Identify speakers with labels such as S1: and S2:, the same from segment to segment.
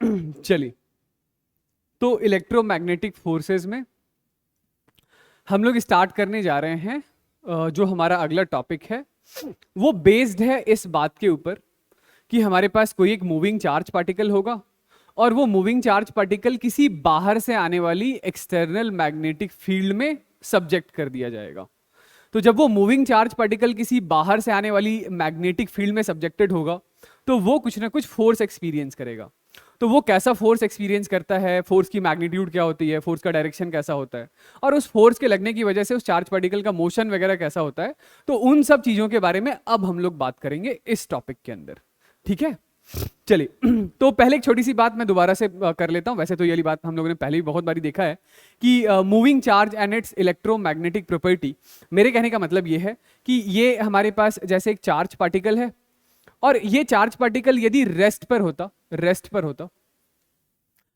S1: चलिए, तो electromagnetic forces में हम लोग स्टार्ट करने जा रहे हैं। जो हमारा अगला टॉपिक है वो बेस्ड है इस बात के ऊपर कि हमारे पास कोई एक मूविंग चार्ज पार्टिकल होगा और वो मूविंग चार्ज पार्टिकल किसी बाहर से आने वाली एक्सटर्नल मैग्नेटिक फील्ड में सब्जेक्ट कर दिया जाएगा। तो जब वो मूविंग चार्ज पार्टिकल किसी बाहर से आने वाली मैग्नेटिक फील्ड में सब्जेक्टेड होगा तो वो कुछ ना कुछ फोर्स एक्सपीरियंस करेगा। तो वो कैसा फोर्स एक्सपीरियंस करता है, फोर्स की मैग्नीट्यूड क्या होती है, फोर्स का डायरेक्शन कैसा होता है, और उस फोर्स के लगने की वजह से उस चार्ज पार्टिकल का मोशन वगैरह कैसा होता है, तो उन सब चीजों के बारे में अब हम लोग बात करेंगे इस टॉपिक के अंदर। ठीक है, चलिए। तो पहले एक छोटी सी बात मैं दोबारा से कर लेता हूं। वैसे तो ये वाली बात हम लोगों ने पहले भी बहुत बारी देखा है कि moving charge and it's electromagnetic property. मेरे कहने का मतलब ये है कि ये हमारे पास जैसे एक चार्ज पार्टिकल है और ये चार्ज पार्टिकल यदि रेस्ट पर होता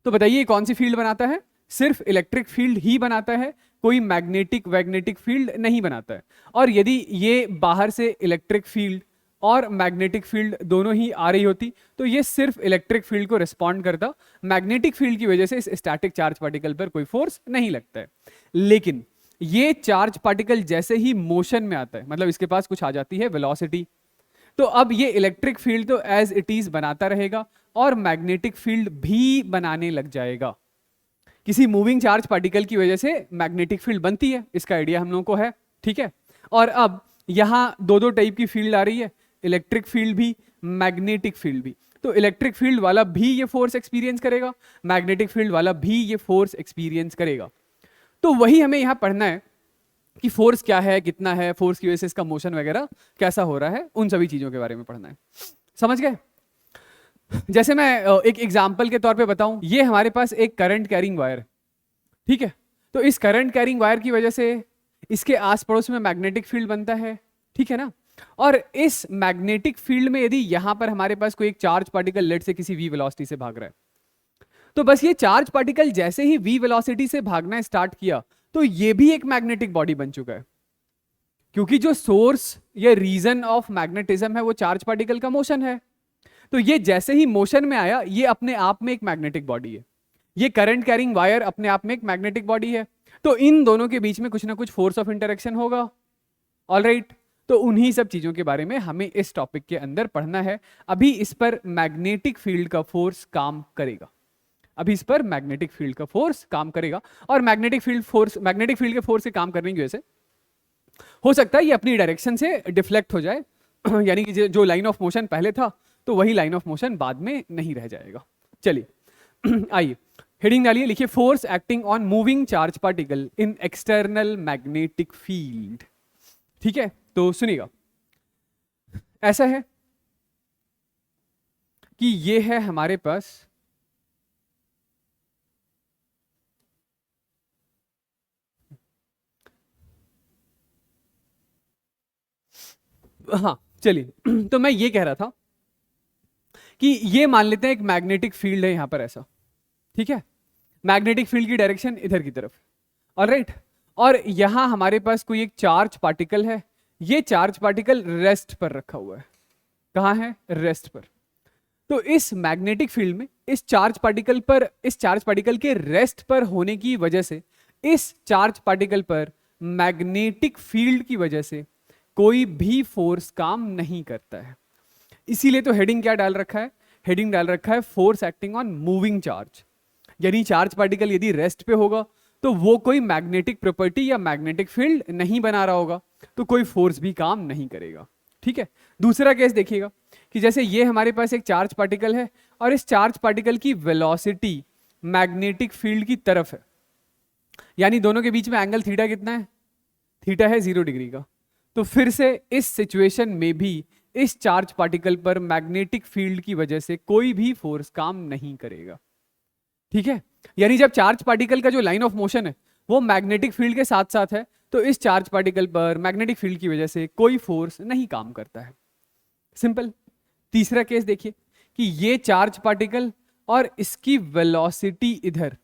S1: तो बताइए कौन सी फील्ड बनाता है? सिर्फ इलेक्ट्रिक फील्ड ही बनाता है, कोई मैग्नेटिक फील्ड नहीं बनाता है। और यदि ये बाहर से इलेक्ट्रिक फील्ड और मैग्नेटिक फील्ड दोनों ही आ रही होती तो ये सिर्फ इलेक्ट्रिक फील्ड को रिस्पॉन्ड करता, मैग्नेटिक फील्ड की वजह से इस स्टैटिक चार्ज पार्टिकल पर कोई फोर्स नहीं लगता है। लेकिन ये चार्ज पार्टिकल जैसे ही मोशन में आता है, मतलब इसके पास कुछ आ जाती है वेलोसिटी, तो अब ये इलेक्ट्रिक फील्ड तो एज इट इज बनाता रहेगा और मैग्नेटिक फील्ड भी बनाने लग जाएगा। किसी मूविंग चार्ज पार्टिकल की वजह से मैग्नेटिक फील्ड बनती है, इसका आइडिया हम लोगों को है। ठीक है, और अब यहां दो टाइप की फील्ड आ रही है, इलेक्ट्रिक फील्ड भी, मैग्नेटिक फील्ड भी। तो इलेक्ट्रिक फील्ड वाला भी ये फोर्स एक्सपीरियंस करेगा, मैग्नेटिक फील्ड वाला भी ये फोर्स एक्सपीरियंस करेगा। तो वही हमें यहां पढ़ना है कि फोर्स क्या है, कितना है, फोर्स की वजह से इसका मोशन वगैरह कैसा हो रहा है, उन सभी चीजों के बारे में पढ़ना है। समझ गए? जैसे मैं एक एग्जांपल के तौर पे बताऊं, ये हमारे पास एक करंट कैरिंग वायर है। ठीक है, तो इस करंट कैरिंग वायर की वजह से इसके आस पड़ोस में मैग्नेटिक फील्ड बनता है। ठीक है ना? और इस मैग्नेटिक फील्ड में यदि यहां पर हमारे पास कोई एक चार्ज पार्टिकल लेट से किसी v वेलोसिटी से भाग रहा है, तो बस ये चार्ज पार्टिकल जैसे ही v वेलोसिटी से भागना स्टार्ट किया तो ये भी एक मैग्नेटिक बॉडी बन चुका है, क्योंकि जो सोर्स या रीजन ऑफ मैग्नेटिज्म है वो चार्ज पार्टिकल का मोशन है। तो ये जैसे ही मोशन में आया, ये अपने आप में एक मैग्नेटिक बॉडी है। ये करंट कैरिंग वायर अपने आप में एक मैग्नेटिक बॉडी है। तो इन दोनों के बीच में कुछ ना कुछ फोर्स ऑफ इंटरेक्शन होगा। ऑलराइट, तो उन्हीं सब चीजों के बारे में हमें इस टॉपिक के अंदर पढ़ना है। अभी इस पर मैग्नेटिक फील्ड का फोर्स काम करेगा, और मैग्नेटिक फील्ड के फोर्स से काम करने की वजह से हो सकता है ये अपनी डायरेक्शन से डिफ्लेक्ट हो जाए यानी कि जो लाइन ऑफ मोशन पहले था तो वही लाइन ऑफ मोशन बाद में नहीं रह जाएगा। चलिए आइए हेडिंग डालिए, लिखिए force acting on moving charge particle in external magnetic field. ठीक है, तो सुनिएगा, ऐसा है कि ये है हमारे पास हाँ चलिए तो मैं ये कह रहा था कि ये मान लेते हैं एक मैग्नेटिक फील्ड है यहां पर ऐसा। ठीक है, मैग्नेटिक फील्ड की डायरेक्शन इधर की तरफ। ऑलराइट, और यहां हमारे पास कोई एक चार्ज पार्टिकल है। ये चार्ज पार्टिकल रेस्ट पर रखा हुआ है। कहां है? रेस्ट पर। तो इस मैग्नेटिक फील्ड में इस चार्ज पार्टिकल के रेस्ट पर होने की वजह से इस चार्ज पार्टिकल पर मैग्नेटिक फील्ड की वजह से कोई भी फोर्स काम नहीं करता है। इसीलिए तो हेडिंग क्या डाल रखा है? हेडिंग डाल रखा है force acting on moving charge. यानी चार्ज पार्टिकल यदि रेस्ट पे होगा तो वो कोई मैग्नेटिक प्रॉपर्टी या मैग्नेटिक फील्ड नहीं बना रहा होगा, तो कोई फोर्स भी काम नहीं करेगा। ठीक है, दूसरा केस देखिएगा कि जैसे ये हमारे पास एक चार्ज पार्टिकल है और इस चार्ज पार्टिकल की वेलोसिटी मैग्नेटिक फील्ड की तरफ है, यानी दोनों के बीच में एंगल थीटा कितना है? थीटा है 0 डिग्री का। तो फिर से इस सिचुएशन में भी इस चार्ज पार्टिकल पर मैग्नेटिक फील्ड की वजह से कोई भी फोर्स काम नहीं करेगा। ठीक है, यानी जब चार्ज पार्टिकल का जो लाइन ऑफ मोशन है वो मैग्नेटिक फील्ड के साथ साथ है, तो इस चार्ज पार्टिकल पर मैग्नेटिक फील्ड की वजह से कोई फोर्स नहीं काम करता है। सिंपल। तीसरा केस देखिए कि ये चार्ज पार्टिकल और इसकी वेलोसिटी इधर,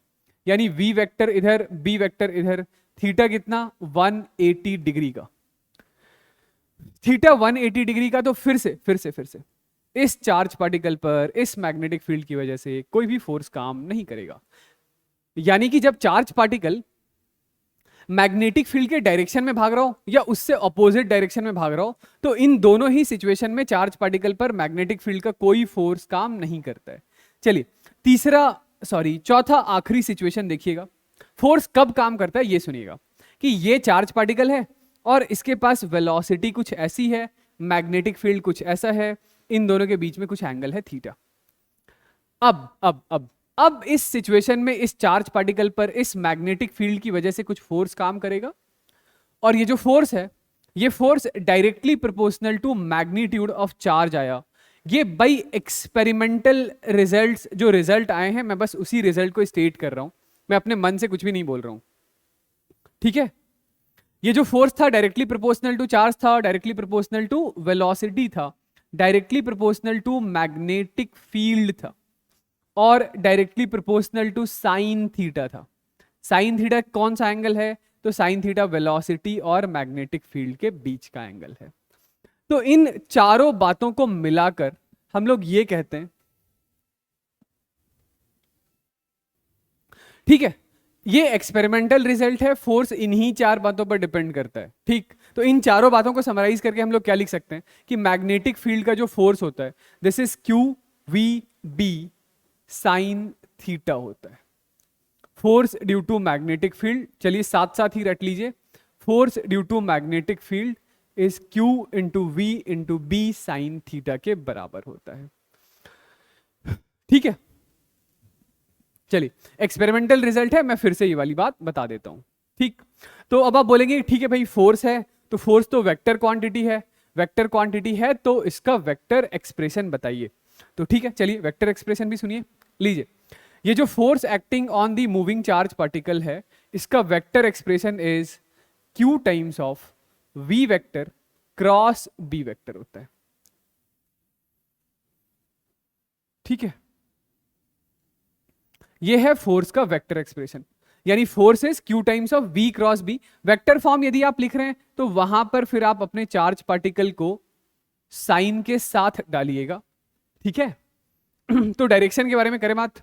S1: यानी v वेक्टर इधर, b वेक्टर इधर, थीटा कितना? 180 डिग्री का। थीटा 180 डिग्री का। तो फिर से इस चार्ज पार्टिकल पर इस मैग्नेटिक फील्ड की वजह से कोई भी फोर्स काम नहीं करेगा। यानी कि जब चार्ज पार्टिकल मैग्नेटिक फील्ड के डायरेक्शन में भाग रहा हो या उससे अपोजिट डायरेक्शन में भाग रहा हो, तो इन दोनों ही सिचुएशन में चार्ज पार्टिकल पर मैग्नेटिक फील्ड का कोई फोर्स काम नहीं करता है। चलिए चौथा आखिरी सिचुएशन देखिएगा, फोर्स कब काम करता है ये सुनिएगा। कि ये चार्ज पार्टिकल है और इसके पास वेलोसिटी कुछ ऐसी है, मैग्नेटिक फील्ड कुछ ऐसा है, इन दोनों के बीच में कुछ एंगल है थीटा। अब इस सिचुएशन में इस चार्ज पार्टिकल पर इस मैग्नेटिक फील्ड की वजह से कुछ फोर्स काम करेगा, और ये जो फोर्स है ये force directly proportional to magnitude of charge आया। ये बाई एक्सपेरिमेंटल रिजल्ट्स जो रिजल्ट आए हैं, मैं बस उसी रिजल्ट को स्टेट कर रहा हूं, मैं अपने मन से कुछ भी नहीं बोल रहा हूं, ठीक है। ये जो फोर्स था डायरेक्टली प्रोपोर्शनल टू चार्ज था, डायरेक्टली प्रोपोर्शनल टू वेलोसिटी था, directly proportional to magnetic field था, और directly proportional to sine theta था। साइन थीटा कौन सा एंगल है? तो साइन थीटा वेलोसिटी और मैग्नेटिक फील्ड के बीच का एंगल है। तो इन चारों बातों को मिलाकर हम लोग ये कहते हैं, ठीक है, ये एक्सपेरिमेंटल रिजल्ट है, फोर्स इन्हीं चार बातों पर डिपेंड करता है, ठीक। तो इन चारों बातों को समराइज करके हम लोग क्या लिख सकते हैं कि मैग्नेटिक फील्ड का जो फोर्स होता है this is q v b sine theta होता है, force due to magnetic field. चलिए साथ साथ ही रट लीजिए, force due to magnetic field is Q into v into b sine theta के बराबर होता है, ठीक है। चलिए एक्सपेरिमेंटल रिजल्ट है, मैं फिर से ये वाली बात बता देता हूं, ठीक। तो अब आप बोलेंगे ठीक है भाई फोर्स है, तो फोर्स तो वेक्टर क्वांटिटी है, वेक्टर क्वांटिटी है तो इसका वेक्टर एक्सप्रेशन बताइए। तो ठीक है, चलिए वेक्टर एक्सप्रेशन भी सुनिए, लीजिए। ये जो force acting on the moving charge particle है, इसका vector expression is Q times of V vector cross B vector होता है, ठीक है। ये है फोर्स का वेक्टर एक्सप्रेशन, यानी force is Q times of V cross B। Vector form यदि आप लिख रहे हैं तो वहां पर फिर आप अपने चार्ज पार्टिकल को साइन के साथ डालिएगा, ठीक है। तो डायरेक्शन के बारे में करें बात,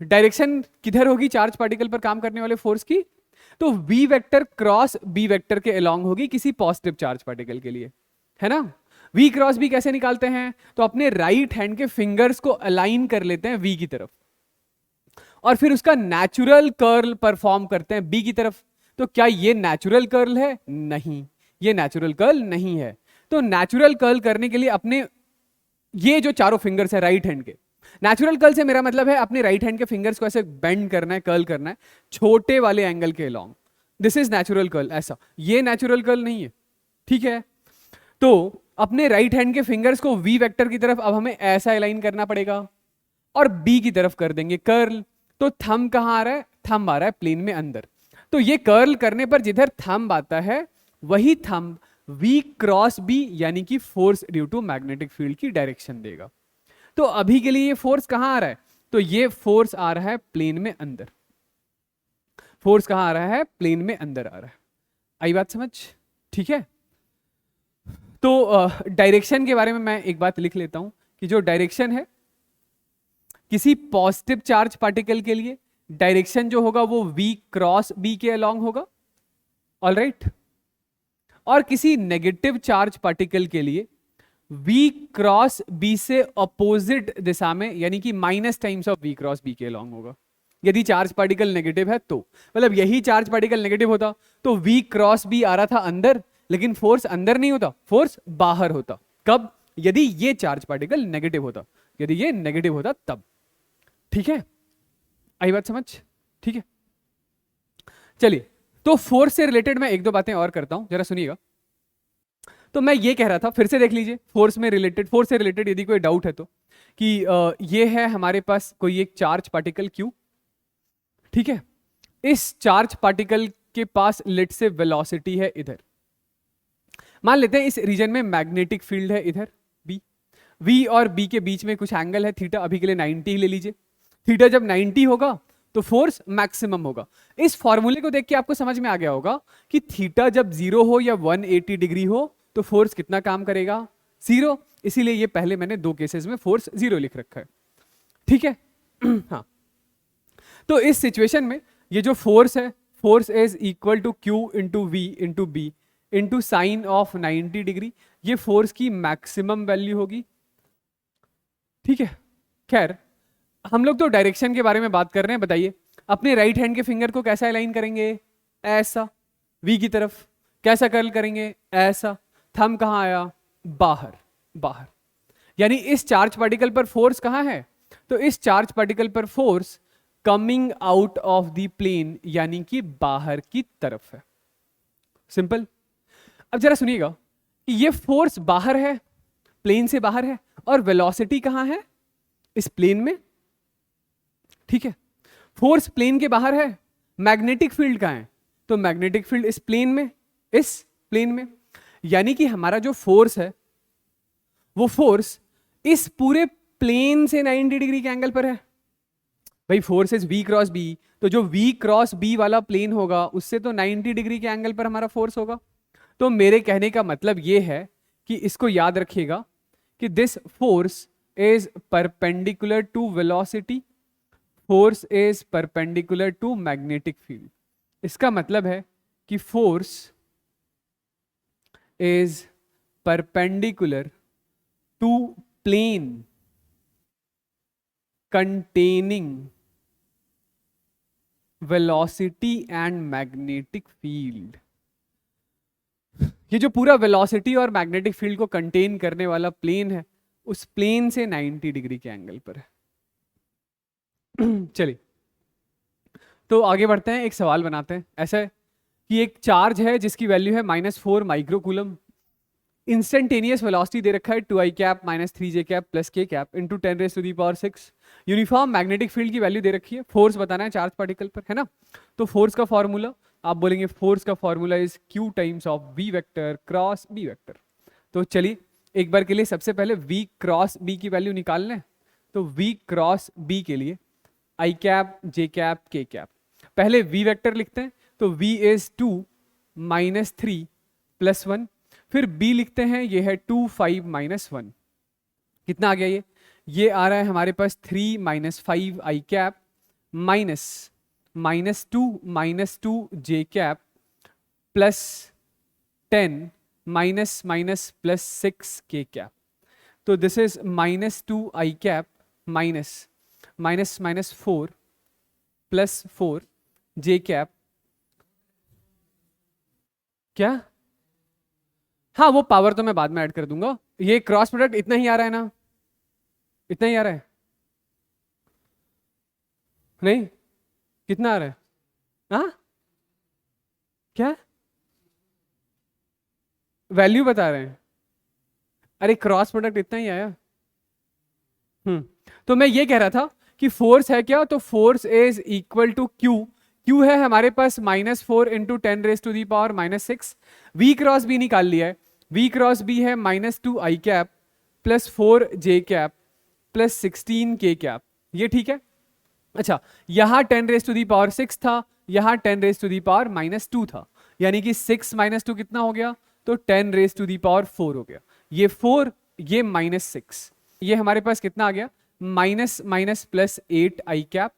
S1: डायरेक्शन किधर होगी चार्ज पार्टिकल पर काम करने वाले फोर्स की? तो V vector cross B vector के अलोंग होगी किसी पॉजिटिव चार्ज पार्टिकल के लिए, है ना। V क्रॉस B कैसे निकालते हैं? तो अपने राइट हैंड के फिंगर्स को अलाइन कर लेते हैं V की तरफ, और फिर उसका नेचुरल कर्ल परफॉर्म करते हैं B की तरफ। तो क्या ये नेचुरल कर्ल है? नहीं, ये नेचुरल कर्ल नहीं है। तो नेचुरल कर्ल करने के लिए अपने ये जो चारों फिंगर्स है राइट हैंड के, नेचुरल कर्ल से मेरा मतलब है अपने राइट हैंड के फिंगर्स को ऐसे बेंड करना है, कर्ल करना है छोटे वाले एंगल के along, this is natural curl. ऐसा ये नेचुरल कर्ल नहीं है, ठीक है। तो अपने राइट हैंड के फिंगर्स को V वेक्टर की तरफ अब हमें ऐसा अलाइन करना पड़ेगा और B की तरफ कर देंगे कर्ल। तो थंब कहां आ रहा है? थंब आ रहा है प्लेन में अंदर। तो ये कर्ल करने पर जिधर थंब आता है वही थंब V क्रॉस B यानी कि force due to magnetic field की डायरेक्शन देगा। तो अभी के लिए ये फोर्स कहां आ रहा है? तो ये फोर्स आ रहा है प्लेन में अंदर, फोर्स कहां आ रहा है? प्लेन में अंदर आ रहा है। आई बात समझ? ठीक है। तो डायरेक्शन के बारे में मैं एक बात लिख लेता हूं कि जो डायरेक्शन है किसी पॉजिटिव चार्ज पार्टिकल के लिए डायरेक्शन जो होगा वो V क्रॉस B के अलोंग होगा, ऑलराइट। और किसी नेगेटिव चार्ज पार्टिकल के लिए V क्रॉस B से अपोजिट दिशा में यानी कि minus times of V cross B के अलोंग होगा। यदि चार्ज पार्टिकल नेगेटिव है तो, मतलब यही चार्ज पार्टिकल नेगेटिव होता तो V क्रॉस B आ रहा था अंदर, लेकिन फोर्स अंदर नहीं होता, फोर्स बाहर होता। कब? यदि ये चार्ज पार्टिकल नेगेटिव होता, यदि ये नेगेटिव होता तब, ठीक है। आई बात समझ? ठीक है। चलिए, तो फोर्स से रिलेटेड मैं एक दो बातें और करता हूं, जरा सुनिएगा। तो मैं ये कह रहा था, फिर से देख लीजिए, फोर्स से रिलेटेड यदि कोई डाउट है तो, कि ये है हमारे पास कोई एक चार्ज पार्टिकल Q, ठीक है। इस चार्ज पार्टिकल के पास लेट से वेलोसिटी है इधर, मान लेते हैं इस रीजन में मैग्नेटिक फील्ड है इधर B, V और B के बीच में कुछ एंगल है थीटा, अभी के लिए 90 ही ले लीजिए। थीटा जब 90 होगा तो फोर्स मैक्सिमम होगा। इस फॉर्मूले को देख के आपको समझ में आ गया होगा कि थीटा जब 0 हो या 180 डिग्री हो तो फोर्स कितना काम करेगा? 0, इसीलिए ये पहले मैंने दो केसेस में फोर्स 0 लिख रखा है, ठीक है। हाँ, तो इस सिचुएशन में ये जो फोर्स है, force is equal to Q into v into b into sine of 90 degree, ये फोर्स की मैक्सिमम वैल्यू होगी, ठीक है। खैर, हम लोग तो डायरेक्शन के बारे में बात कर रहे हैं। बताइए, अपने राइट हैंड के फिंगर को कैसा अलाइन करेंगे? ऐसा, वी की तरफ। कैसा कर्ल करेंगे? ऐसा। थंब कहाँ आया? बाहर, बाहर। यानी इस चार्ज पार्टिकल पर फोर्स कहाँ है? तो इस चार्ज पार्टिकल पर force coming out of the plane, यानी कि बाहर की तरफ है। सिंपल। अब जरा सुनिएगा कि ये फोर्स बाहर है, प्लेन से बाहर है, और वेलोसिटी कहां है? इस प्लेन में, ठीक है। फोर्स प्लेन के बाहर है, मैग्नेटिक फील्ड कहां है? तो मैग्नेटिक फील्ड इस प्लेन में, इस प्लेन में। यानी कि हमारा जो फोर्स है वो फोर्स इस पूरे प्लेन से 90 डिग्री के एंगल पर है। भाई force is v cross b, तो जो v क्रॉस बी वाला प्लेन होगा उससे तो 90 डिग्री के एंगल पर हमारा फोर्स होगा। तो मेरे कहने का मतलब ये है कि इसको याद रखिएगा कि this force is perpendicular to velocity, force is perpendicular to magnetic field. इसका मतलब है कि force is perpendicular to plane containing velocity and magnetic field। ये जो पूरा वेलोसिटी और मैग्नेटिक फील्ड को कंटेन करने वाला प्लेन है, उस प्लेन से 90 डिग्री के एंगल पर है। चलिए, तो आगे बढ़ते हैं, एक सवाल बनाते हैं। ऐसा है कि एक चार्ज है जिसकी वैल्यू है -4 माइक्रोकूलम, इंस्टेंटेनियस वेलोसिटी दे रखा है 2i cap minus 3j cap plus k cap into 10⁻⁶। Uniform magnetic field की वैल्यू दे रखी है, फोर्स बताना है चार्ज पार्टिकल पर, है ना। तो फोर्स का फॉर्मूला आप बोलेंगे, फोर्स का formula is q times of v vector cross b vector. तो चलिए एक बार के लिए सबसे पहले v क्रॉस b की वैल्यू निकाल लें। तो v क्रॉस b के लिए i cap j cap k cap, पहले v वेक्टर लिखते हैं। तो v इज 2 -3 + 1, फिर b लिखते हैं, ये है 2 5 -1। कितना आ गया? ये आ रहा है हमारे पास 3 - 5 i cap minus -2 j cap plus 10 - +6 k cap. तो this is -2 i cap minus -4 + 4 j cap. क्या? हाँ, वो पावर तो मैं बाद में ऐड कर दूंगा। ये क्रॉस प्रोडक्ट इतना ही आ रहा है ना? इतना ही आ रहा है? नहीं, कितना आ रहा है? हाँ, क्या वैल्यू बता रहे हैं? अरे क्रॉस प्रोडक्ट इतना ही आया। तो मैं ये कह रहा था कि फोर्स है क्या? तो force is equal to q. Q है हमारे पास -4 इंटू 10⁻⁻⁶। v क्रॉस बी निकाल लिया है, v क्रॉस बी है -2 i cap plus 4 j cap plus 16 k cap. ये ठीक है। अच्छा, यहां 10⁻⁶ था, यहां 10⁻⁻2 था, यानी कि 6 - 2 कितना हो गया? तो 10⁻4 हो गया। ये 4, ये -6, ये हमारे पास कितना आ गया? -+8 i cap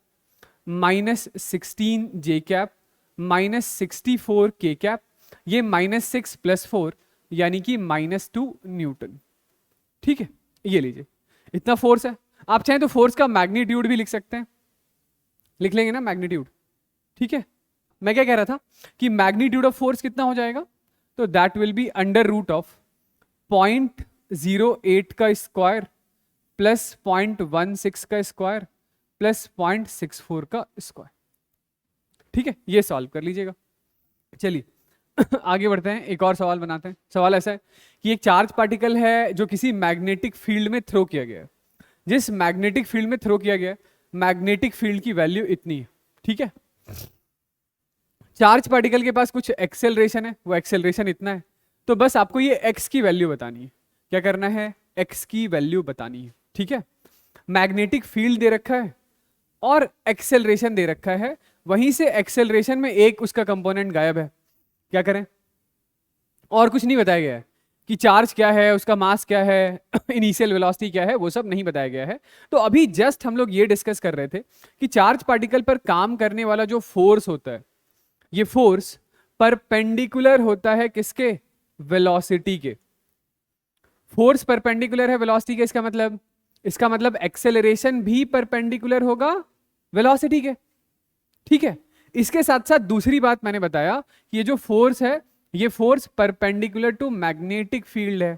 S1: -16 j cap -64 k cap, ये -6 + 4 यानी कि -2 न्यूटन। ठीक है, ये लीजिए, इतना फोर्स है। आप चाहें तो फोर्स का मैग्नीट्यूड भी लिख सकते हैं, लिख लेंगे ना मैग्नीट्यूड। ठीक है, मैं क्या कह रहा था कि मैग्नीट्यूड ऑफ फोर्स कितना हो जाएगा? तो दैट विल बी √0 0.08 का स्क्वायर प्लस 0.16 का स्क्वायर प्लस 0.64 का स्क्वायर। ठीक है, ये सॉल्व कर लीजिएगा। चलिए आगे बढ़ते हैं, एक और सवाल बनाते हैं। सवाल ऐसा है कि एक चार्ज पार्टिकल है जो किसी मैग्नेटिक फील्ड में थ्रो किया गया है। जिस मैग्नेटिक फील्ड में थ्रो किया गया, मैग्नेटिक फील्ड की वैल्यू इतनी है। ठीक है, चार्ज पार्टिकल के पास कुछ एक्सेलरेशन है, वो एक्सेलरेशन इतना है। तो बस आपको ये x की वैल्यू बतानी है। क्या करना है? x की वैल्यू बतानी है। ठीक है, मैग्नेटिक फील्ड दे रखा है और एक्सेलरेशन दे रखा है, वहीं से एक्सेलरेशन में एक उसका कंपोनेंट गायब है। क्या करें? और कुछ नहीं बताया गया है, कि चार्ज क्या है, उसका मास क्या है, इनिशियल वेलोसिटी क्या है, वो सब नहीं बताया गया है। तो अभी जस्ट हम लोग ये डिस्कस कर रहे थे कि चार्ज पार्टिकल पर काम करने वाला जो फोर्स होता है, ये फोर्स परपेंडिकुलर होता है किसके, वेलोसिटी के। फोर्स परपेंडिकुलर है वेलोसिटी के, इसका मतलब एक्सेलरेशन भी परपेंडिकुलर होगा वेलोसिटी के। ठीक है, इसके साथ साथ दूसरी बात मैंने बताया कि ये जो फोर्स है, ये force perpendicular to magnetic field है।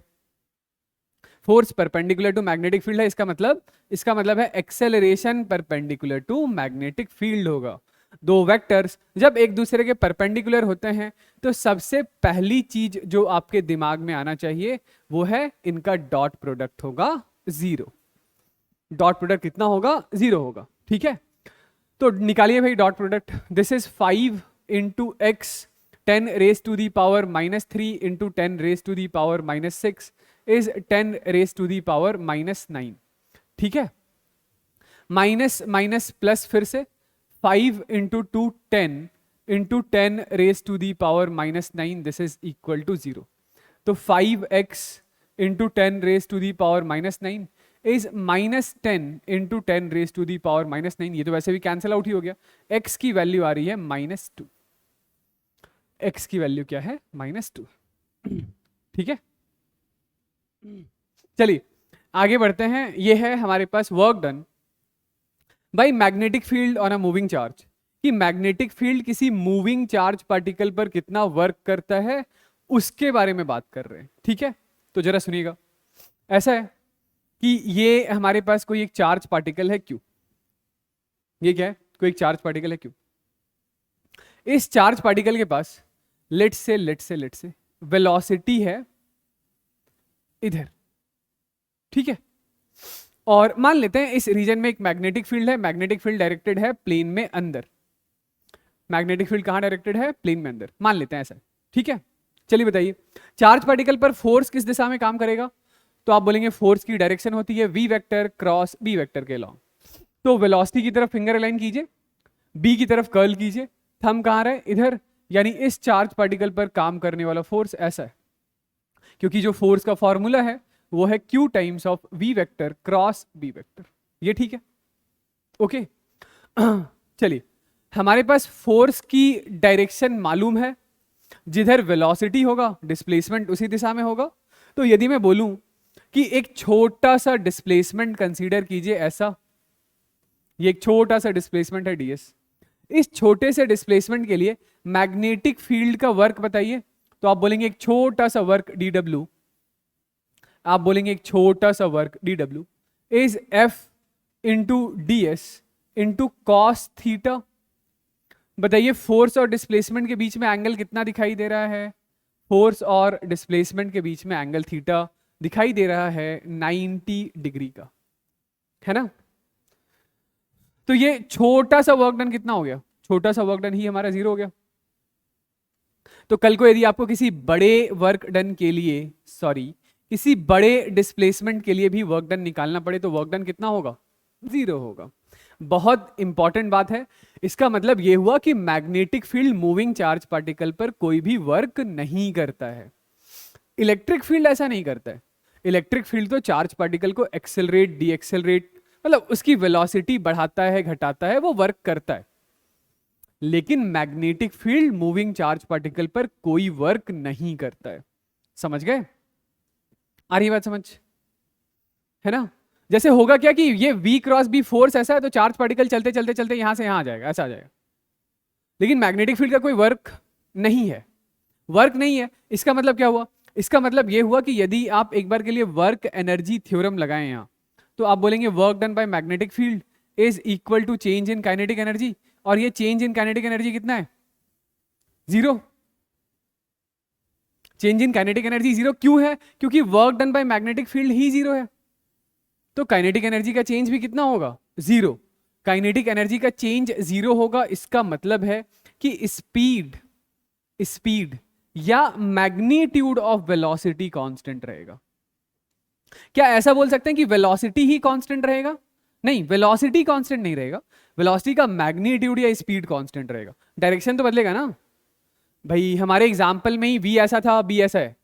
S1: Force perpendicular to magnetic field है, इसका मतलब है acceleration perpendicular to magnetic field होगा। दो वेक्टर्स जब एक दूसरे के परपेंडिकुलर होते हैं तो सबसे पहली चीज जो आपके दिमाग में आना चाहिए वो है इनका डॉट प्रोडक्ट होगा जीरो। डॉट प्रोडक्ट कितना होगा, जीरो होगा। ठीक है, तो निकालिए भाई dot product. This is 5 into x 10 raise to the power -3 into 10 raise to the power -6 is 10 raise to the power -9। ठीक है, माइनस माइनस प्लस, फिर से 5 into 2 10 into 10 raise to the power -9, this is equal to 0। तो 5x into 10 raise to the power -9 is -10 into 10 raise to the power -9। ये तो वैसे भी cancel out ही हो गया। x की वैल्यू आ रही है -2। x की वैल्यू क्या है, -2। ठीक है, चलिए आगे बढ़ते हैं। ये है हमारे पास work done by magnetic field on a moving charge, कि मैग्नेटिक फील्ड किसी मूविंग चार्ज पार्टिकल पर कितना वर्क करता है उसके बारे में बात कर रहे हैं। ठीक है, तो जरा सुनिएगा। ऐसा है कि ये हमारे पास कोई एक चार्ज पार्टिकल है Q। ये क्या है, कोई एक चार्ज पार्टिकल है Q। इस चार्ज पार्टिकल के पास लेट से वेलोसिटी है इधर। ठीक है, और मान लेते हैं इस रीजन में एक मैग्नेटिक फील्ड है। मैग्नेटिक फील्ड डायरेक्टेड है प्लेन में अंदर। मैग्नेटिक फील्ड कहां डायरेक्टेड है, प्लेन में अंदर, मान लेते हैं ऐसा। ठीक है, चलिए बताइए चार्ज पार्टिकल पर फोर्स किस दिशा में काम करेगा। तो आप बोलेंगे फोर्स की डायरेक्शन होती है v vector cross b vector के लॉन्ग। तो वेलोसिटी की तरफ फिंगर अलाइन कीजिए, b की तरफ कर्ल कीजिए, थंब कहां रहे, इधर। यानी इस चार्ज पार्टिकल पर काम करने वाला फोर्स ऐसा है, क्योंकि जो फोर्स का फॉर्मूला है वो है q times of v vector cross b vector. ये ठीक है, ओके। चलिए, हमारे पास फोर्स की डायरेक्शन मालूम है, जिधर वेलोसिटी होगा डिस्प्लेसमेंट उसी दिशा में होगा। तो यदि मैं बोलूं कि एक छोटा सा डिस्प्लेसमेंट कंसीडर कीजिए ऐसा, ये एक छोटा सा डिस्प्लेसमेंट है ds। इस छोटे से डिस्प्लेसमेंट के लिए मैग्नेटिक फील्ड का वर्क बताइए। तो आप बोलेंगे एक छोटा सा वर्क dw, आप बोलेंगे एक छोटा सा work dw is f into ds into cos theta. बताइए फोर्स और डिस्प्लेसमेंट के बीच में एंगल कितना दिखाई दे रहा है, फोर्स और डिस्प्लेसमेंट के बीच में एंगल थीटा दिखाई दे रहा है 90 डिग्री का, है ना। तो ये छोटा सा वर्क डन कितना हो गया, छोटा सा वर्क डन ही हमारा 0 हो गया। तो कल को यदि आपको किसी बड़े वर्क डन के लिए, सॉरी किसी बड़े डिस्प्लेसमेंट के लिए भी वर्क डन निकालना पड़े तो वर्क डन कितना होगा, 0 होगा। बहुत इंपॉर्टेंट बात है। इसका मतलब यह हुआ कि magnetic field moving charge particle पर कोई भी वर्क नहीं करता है। इलेक्ट्रिक फील्ड ऐसा नहीं करता है। इलेक्ट्रिक फील्ड तो चार्ज पार्टिकल को एक्सेलरेट डी एक्सेलरेट, मतलब उसकी वेलोसिटी बढ़ाता है घटाता है, वो वर्क करता है। लेकिन magnetic field moving charge particle पर कोई वर्क नहीं करता है। समझ गए, आ रही बात समझ, है ना। जैसे होगा क्या कि ये v क्रॉस b फोर्स ऐसा है तो चार्ज पार्टिकल चलते चलते चलते यहां से यहां आ जाएगा, ऐसा आ जाएगा। लेकिन मैग्नेटिक फील्ड का कोई वर्क नहीं है, वर्क नहीं है। इसका मतलब क्या हुआ, इसका मतलब यह हुआ कि यदि आप एक बार के लिए वर्क एनर्जी थ्योरम लगाएं यहां, तो आप बोलेंगे work done by magnetic field is equal to change in kinetic energy. और ये चेंज इन काइनेटिक एनर्जी कितना है, 0। चेंज इन काइनेटिक एनर्जी 0 क्यों है, क्योंकि work done by magnetic field ही 0 है। तो काइनेटिक एनर्जी का चेंज भी कितना होगा, 0। काइनेटिक एनर्जी का चेंज 0 होगा, इसका मतलब है कि स्पीड या मैग्नीट्यूड ऑफ वेलोसिटी कांस्टेंट रहेगा। क्या ऐसा बोल सकते हैं कि वेलोसिटी ही कांस्टेंट रहेगा, नहीं, वेलोसिटी कांस्टेंट नहीं रहेगा। वेलोसिटी का मैग्नीट्यूड या स्पीड कांस्टेंट रहेगा। डायरेक्शन तो बदलेगा ना भाई। हमारे एग्जांपल में ही v ऐसा था, b ऐसा है।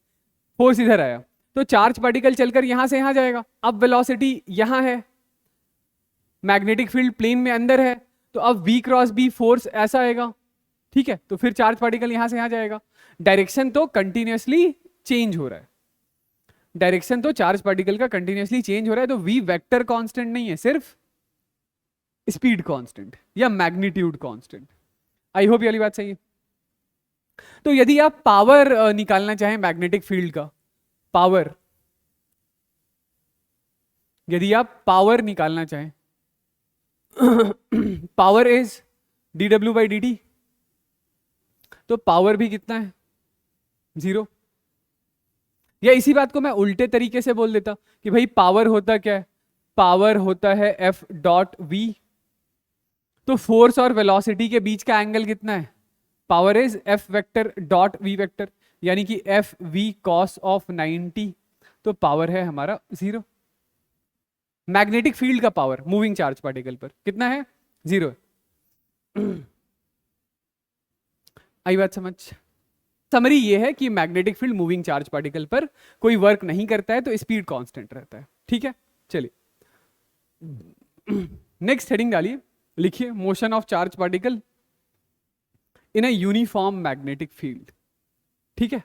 S1: फोर्स इधर आया, तो चार्ज पार्टिकल चलकर यहां से यहां जाएगा। अब वेलोसिटी यहां है, मैग्नेटिक फील्ड प्लेन में अंदर है, तो अब V क्रॉस B फोर्स ऐसा आएगा, ठीक है। तो फिर चार्ज पार्टिकल यहां से यहां जाएगा, डायरेक्शन तो कंटिन्यूसली चेंज हो रहा है, डायरेक्शन तो चार्ज पार्टिकल का कंटिन्यूसली चेंज हो रहा है, तो V वेक्टर कांस्टेंट नहीं है, सिर्फ स्पीड कांस्टेंट या मैग्नीट्यूड कांस्टेंट। आई होप ये वाली बात सही है। तो यदि आप पावर निकालना चाहें मैग्नेटिक फील्ड का, पावर, यदि आप पावर निकालना चाहें पावर इज dw/dt, तो पावर भी कितना है, 0। या इसी बात को मैं उल्टे तरीके से बोल देता कि भाई पावर होता क्या है, पावर होता है F डॉट V, तो फोर्स और वेलोसिटी के बीच का एंगल कितना है, power is F vector dot V vector, यानी कि F V cos ऑफ 90, तो पावर है हमारा 0। मैग्नेटिक फील्ड का पावर मूविंग चार्ज पार्टिकल पर कितना है, 0। आई बात समझ। समरी ये है कि magnetic field moving charge particle पर कोई वर्क नहीं करता है, तो स्पीड कांस्टेंट रहता है, ठीक है। चलिए नेक्स्ट हेडिंग डालिए, लिखिए motion of charge particle in a uniform magnetic field, ठीक है।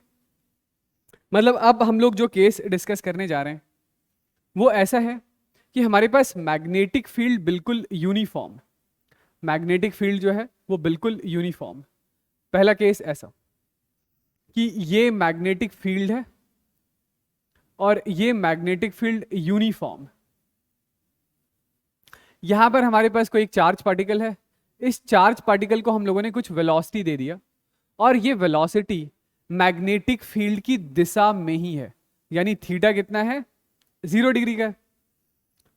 S1: मतलब अब हम लोग जो केस डिस्कस करने जा रहे हैं वो ऐसा है कि हमारे पास मैग्नेटिक फील्ड बिल्कुल यूनिफॉर्म, मैग्नेटिक फील्ड जो है वो बिल्कुल यूनिफॉर्म। पहला केस ऐसा कि ये मैग्नेटिक फील्ड है और ये मैग्नेटिक फील्ड यूनिफॉर्म। यहां पर हमारे पास कोई एक चार्ज पार्टिकल है, इस चार्ज पार्टिकल को हम लोगों ने कुछ वेलोसिटी दे दिया, और ये वेलोसिटी मैग्नेटिक फील्ड की दिशा में ही है, यानी थीटा कितना है, 0 डिग्री का।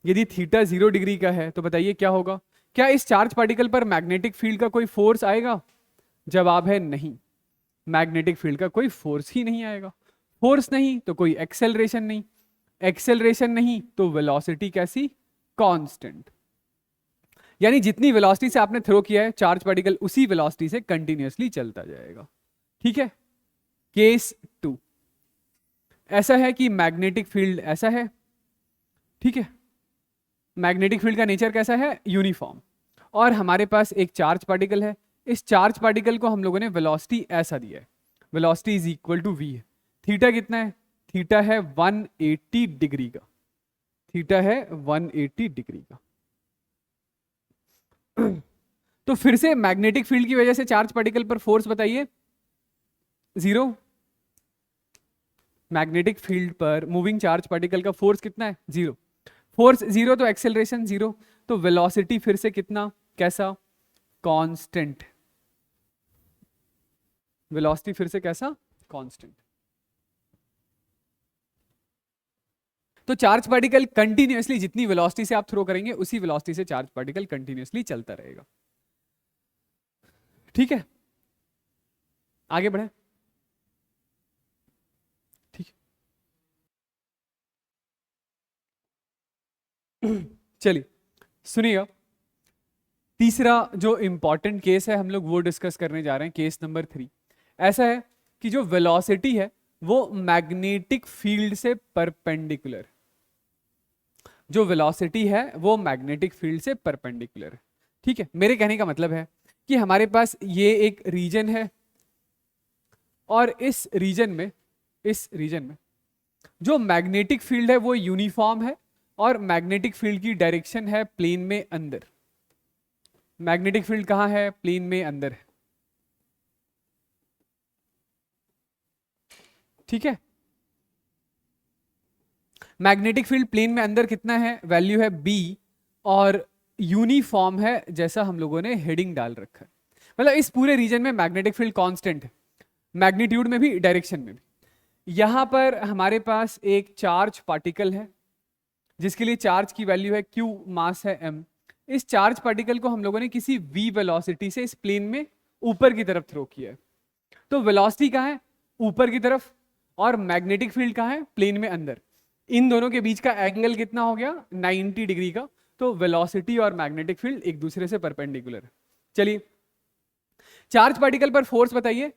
S1: यदि थीटा 0 डिग्री का है तो बताइए क्या होगा, क्या इस चार्ज पार्टिकल पर मैग्नेटिक फील्ड का कोई फोर्स आएगा? जवाब है नहीं, मैग्नेटिक फील्ड का कोई फोर्स ही नहीं आएगा। फोर्स नहीं तो कोई एक्सेलरेशन नहीं, एक्सेलरेशन नहीं तो वेलोसिटी कैसी, कांस्टेंट। यानी जितनी वेलोसिटी से आपने थ्रो किया है चार्ज पार्टिकल उसी वेलोसिटी से कंटिन्यूअसली चलता जाएगा, ठीक है। केस 2 ऐसा है कि मैग्नेटिक फील्ड ऐसा है, ठीक है। मैग्नेटिक फील्ड का नेचर कैसा है, यूनिफॉर्म, और हमारे पास एक चार्ज पार्टिकल है, इस चार्ज पार्टिकल को हम लोगों ने वेलोसिटी ऐसा दिया है, velocity is equal to v है। थीटा कितना है, थीटा है 180 डिग्री का, थीटा है 180 डिग्री का। तो फिर से मैग्नेटिक फील्ड की वजह से चार्ज पार्टिकल पर फोर्स बताइए, 0। मैग्नेटिक फील्ड पर मूविंग चार्ज पार्टिकल का फोर्स कितना है, 0। फोर्स 0 तो एक्सेलरेशन 0, तो वेलोसिटी फिर से कितना, कैसा, कांस्टेंट। वेलोसिटी फिर से कैसा, कांस्टेंट। तो चार्ज पार्टिकल कंटिन्यूअसली जितनी वेलोसिटी से आप थ्रो करेंगे उसी वेलोसिटी से चार्ज पार्टिकल कंटिन्यूअसली चलता रहेगा, ठीक है। आगे बढ़े, ठीक है। चलिए सुनिएगा, तीसरा जो इंपॉर्टेंट केस है हम लोग वो डिस्कस करने जा रहे हैं, केस नंबर 3। ऐसा है कि जो वेलोसिटी है वो मैग्नेटिक फील्ड से परपेंडिकुलर, जो वेलोसिटी है वो मैग्नेटिक फील्ड से परपेंडिकुलर है, ठीक है। मेरे कहने का मतलब है कि हमारे पास ये एक रीजन है, और इस रीजन में जो मैग्नेटिक फील्ड है वो यूनिफॉर्म है, और मैग्नेटिक फील्ड की डायरेक्शन है प्लेन में अंदर। मैग्नेटिक फील्ड कहां है, प्लेन में अंदर है, ठीक है। मैग्नेटिक फील्ड प्लेन में अंदर कितना है, वैल्यू है B, और यूनिफॉर्म है जैसा हम लोगों ने हेडिंग डाल रखा है। मतलब इस पूरे रीजन में मैग्नेटिक फील्ड कांस्टेंट है, मैग्नीट्यूड में भी डायरेक्शन में भी। यहां पर हमारे पास एक चार्ज पार्टिकल है जिसके लिए चार्ज की वैल्यू है Q, मास है M। इस चार्ज पार्टिकल को हम लोगों ने किसी V वेलोसिटी से इस प्लेन में ऊपर की तरफ थ्रो किया है, तो वेलोसिटी कहाँ है, ऊपर की तरफ, और मैग्नेटिक फील्ड कहाँ है, प्लेन में अंदर। इन दोनों के बीच का एंगल कितना हो गया, 90 डिग्री का, तो वेलोसिटी और मैग्नेटिक फील्ड एक दूसरे से परपेंडिकुलर है। चलिए चार्ज पार्टिकल पर फोर्स बताइए,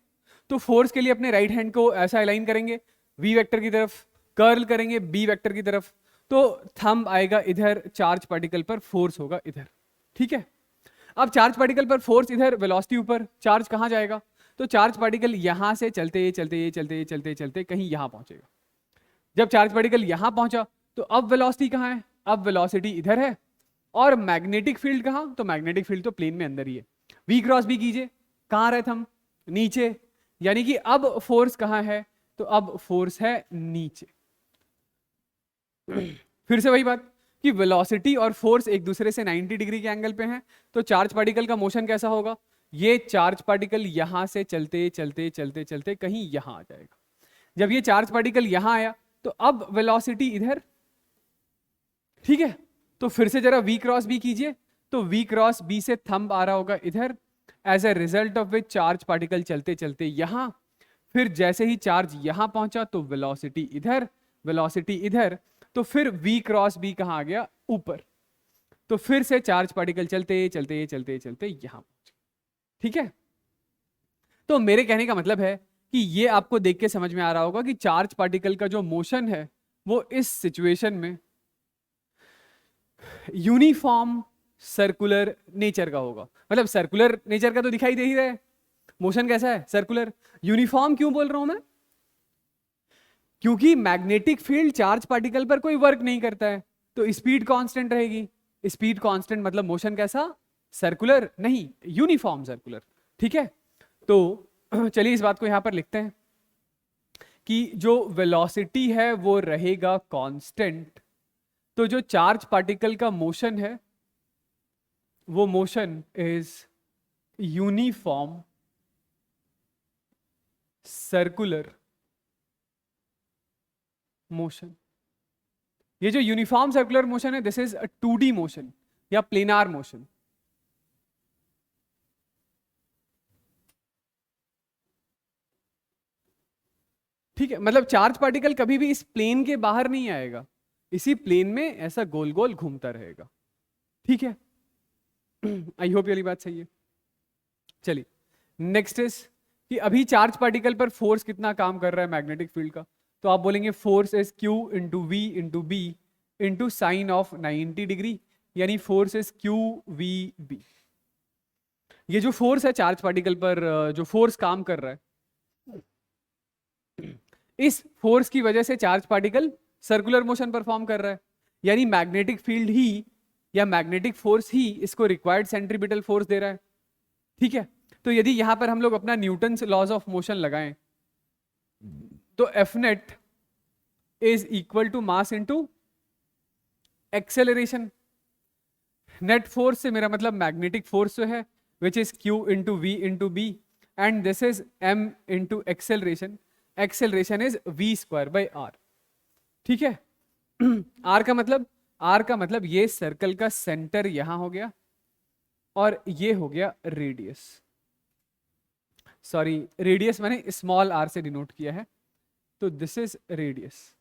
S1: तो फोर्स के लिए अपने राइट हैंड को ऐसा अलाइन करेंगे, वी वेक्टर की तरफ, कर्ल करेंगे बी वेक्टर की तरफ, तो थंब आएगा इधर, चार्ज पार्टिकल पर फोर्स होगा इधर। ठीक है, अब चार्ज पार्टिकल पर फोर्स इधर, वेलोसिटी ऊपर, चार्ज कहाँ जाएगा? तो चार्ज पार्टिकल यहां से चलते चलते चलते चलते चलते कहीं यहां पहुंचेगा। जब चार्ज पार्टिकल यहां पहुंचा तो अब वेलोसिटी कहाँ है? अब वेलोसिटी इधर है। और मैग्नेटिक फील्ड कहाँ? तो मैग्नेटिक फील्ड तो प्लेन में अंदर ही है। वी क्रॉस बी कीजिए, कहाँ रहे थे हम? नीचे। यानी कि अब फोर्स कहाँ है? तो अब फोर्स है नीचे। फिर से वही बात कि वेलोसिटी और फोर्स एक दूसरे से 90 डिग्री के एंगल पे हैं, तो चार्ज पार्टिकल का मोशन कैसा होगा? ये चार्ज पार्टिकल यहां से चलते चलते चलते चलते कहीं यहां आ जाएगा। जब ये चार्ज पार्टिकल यहां आया तो अब वेलोसिटी इधर। ठीक है, तो फिर से जरा v क्रॉस बी कीजिए, तो v क्रॉस बी से थंब आ रहा होगा इधर, as a result of which charge particle चलते चलते यहां, फिर जैसे ही चार्ज यहां पहुंचा तो वेलोसिटी इधर, वेलोसिटी इधर, तो फिर v क्रॉस बी कहां आ गया? ऊपर। तो फिर से चार्ज पार्टिकल चलते चलते चलते चलते यहां पहुंचे। ठीक है, तो मेरे कहने का मतलब है कि ये आपको देख के समझ में आ रहा होगा कि चार्ज पार्टिकल का जो मोशन है वो इस सिचुएशन में यूनिफॉर्म सर्कुलर नेचर का होगा। मतलब सर्कुलर नेचर का तो दिखाई दे ही रहा है, मोशन कैसा है? सर्कुलर। यूनिफॉर्म क्यों बोल रहा हूं मैं? क्योंकि मैग्नेटिक फील्ड चार्ज पार्टिकल पर कोई वर्क नहीं करता है, तो स्पीड कांस्टेंट रहेगी। स्पीड कांस्टेंट मतलब मोशन कैसा? सर्कुलर नहीं, यूनिफॉर्म सर्कुलर। ठीक है, तो चलिए इस बात को यहां पर लिखते हैं कि जो वेलोसिटी है वो रहेगा कांस्टेंट, तो जो चार्ज पार्टिकल का मोशन है वो motion is uniform circular motion. ये जो यूनिफॉर्म सर्कुलर मोशन है this is a 2D motion या प्लेनार मोशन। ठीक है, मतलब चार्ज पार्टिकल कभी भी इस प्लेन के बाहर नहीं आएगा, इसी प्लेन में ऐसा गोल गोल घूमता रहेगा। ठीक है, आई होप ये वाली बात सही है। चलिए नेक्स्ट इज कि अभी चार्ज पार्टिकल पर फोर्स कितना काम कर रहा है मैग्नेटिक फील्ड का? तो आप बोलेंगे force is Q into v into b into sine of 90 degree, यानी force is q v b. ये जो फोर्स है चार्ज पार्टिकल पर, जो फोर्स काम कर रहा है, इस फोर्स की वजह से charge particle circular motion perform कर रहा है। यानी मैग्नेटिक फील्ड ही या मैग्नेटिक फोर्स ही इसको रिक्वायर्ड सेंट्रीपिटल फोर्स दे रहा है। ठीक है, तो यदि यहां पर हम लोग अपना न्यूटन्स लॉज ऑफ मोशन लगाएं तो f net is equal to mass into acceleration. Net force से मेरा मतलब मैग्नेटिक फोर्स जो है which is Q into v into b, and this is M into acceleration. Acceleration is V square by R। ठीक है, R का मतलब, R का मतलब ये सर्कल का सेंटर यहां हो गया और ये हो गया रेडियस। सॉरी, रेडियस मैंने स्मॉल r से डिनोट किया है, तो दिस इज रेडियस।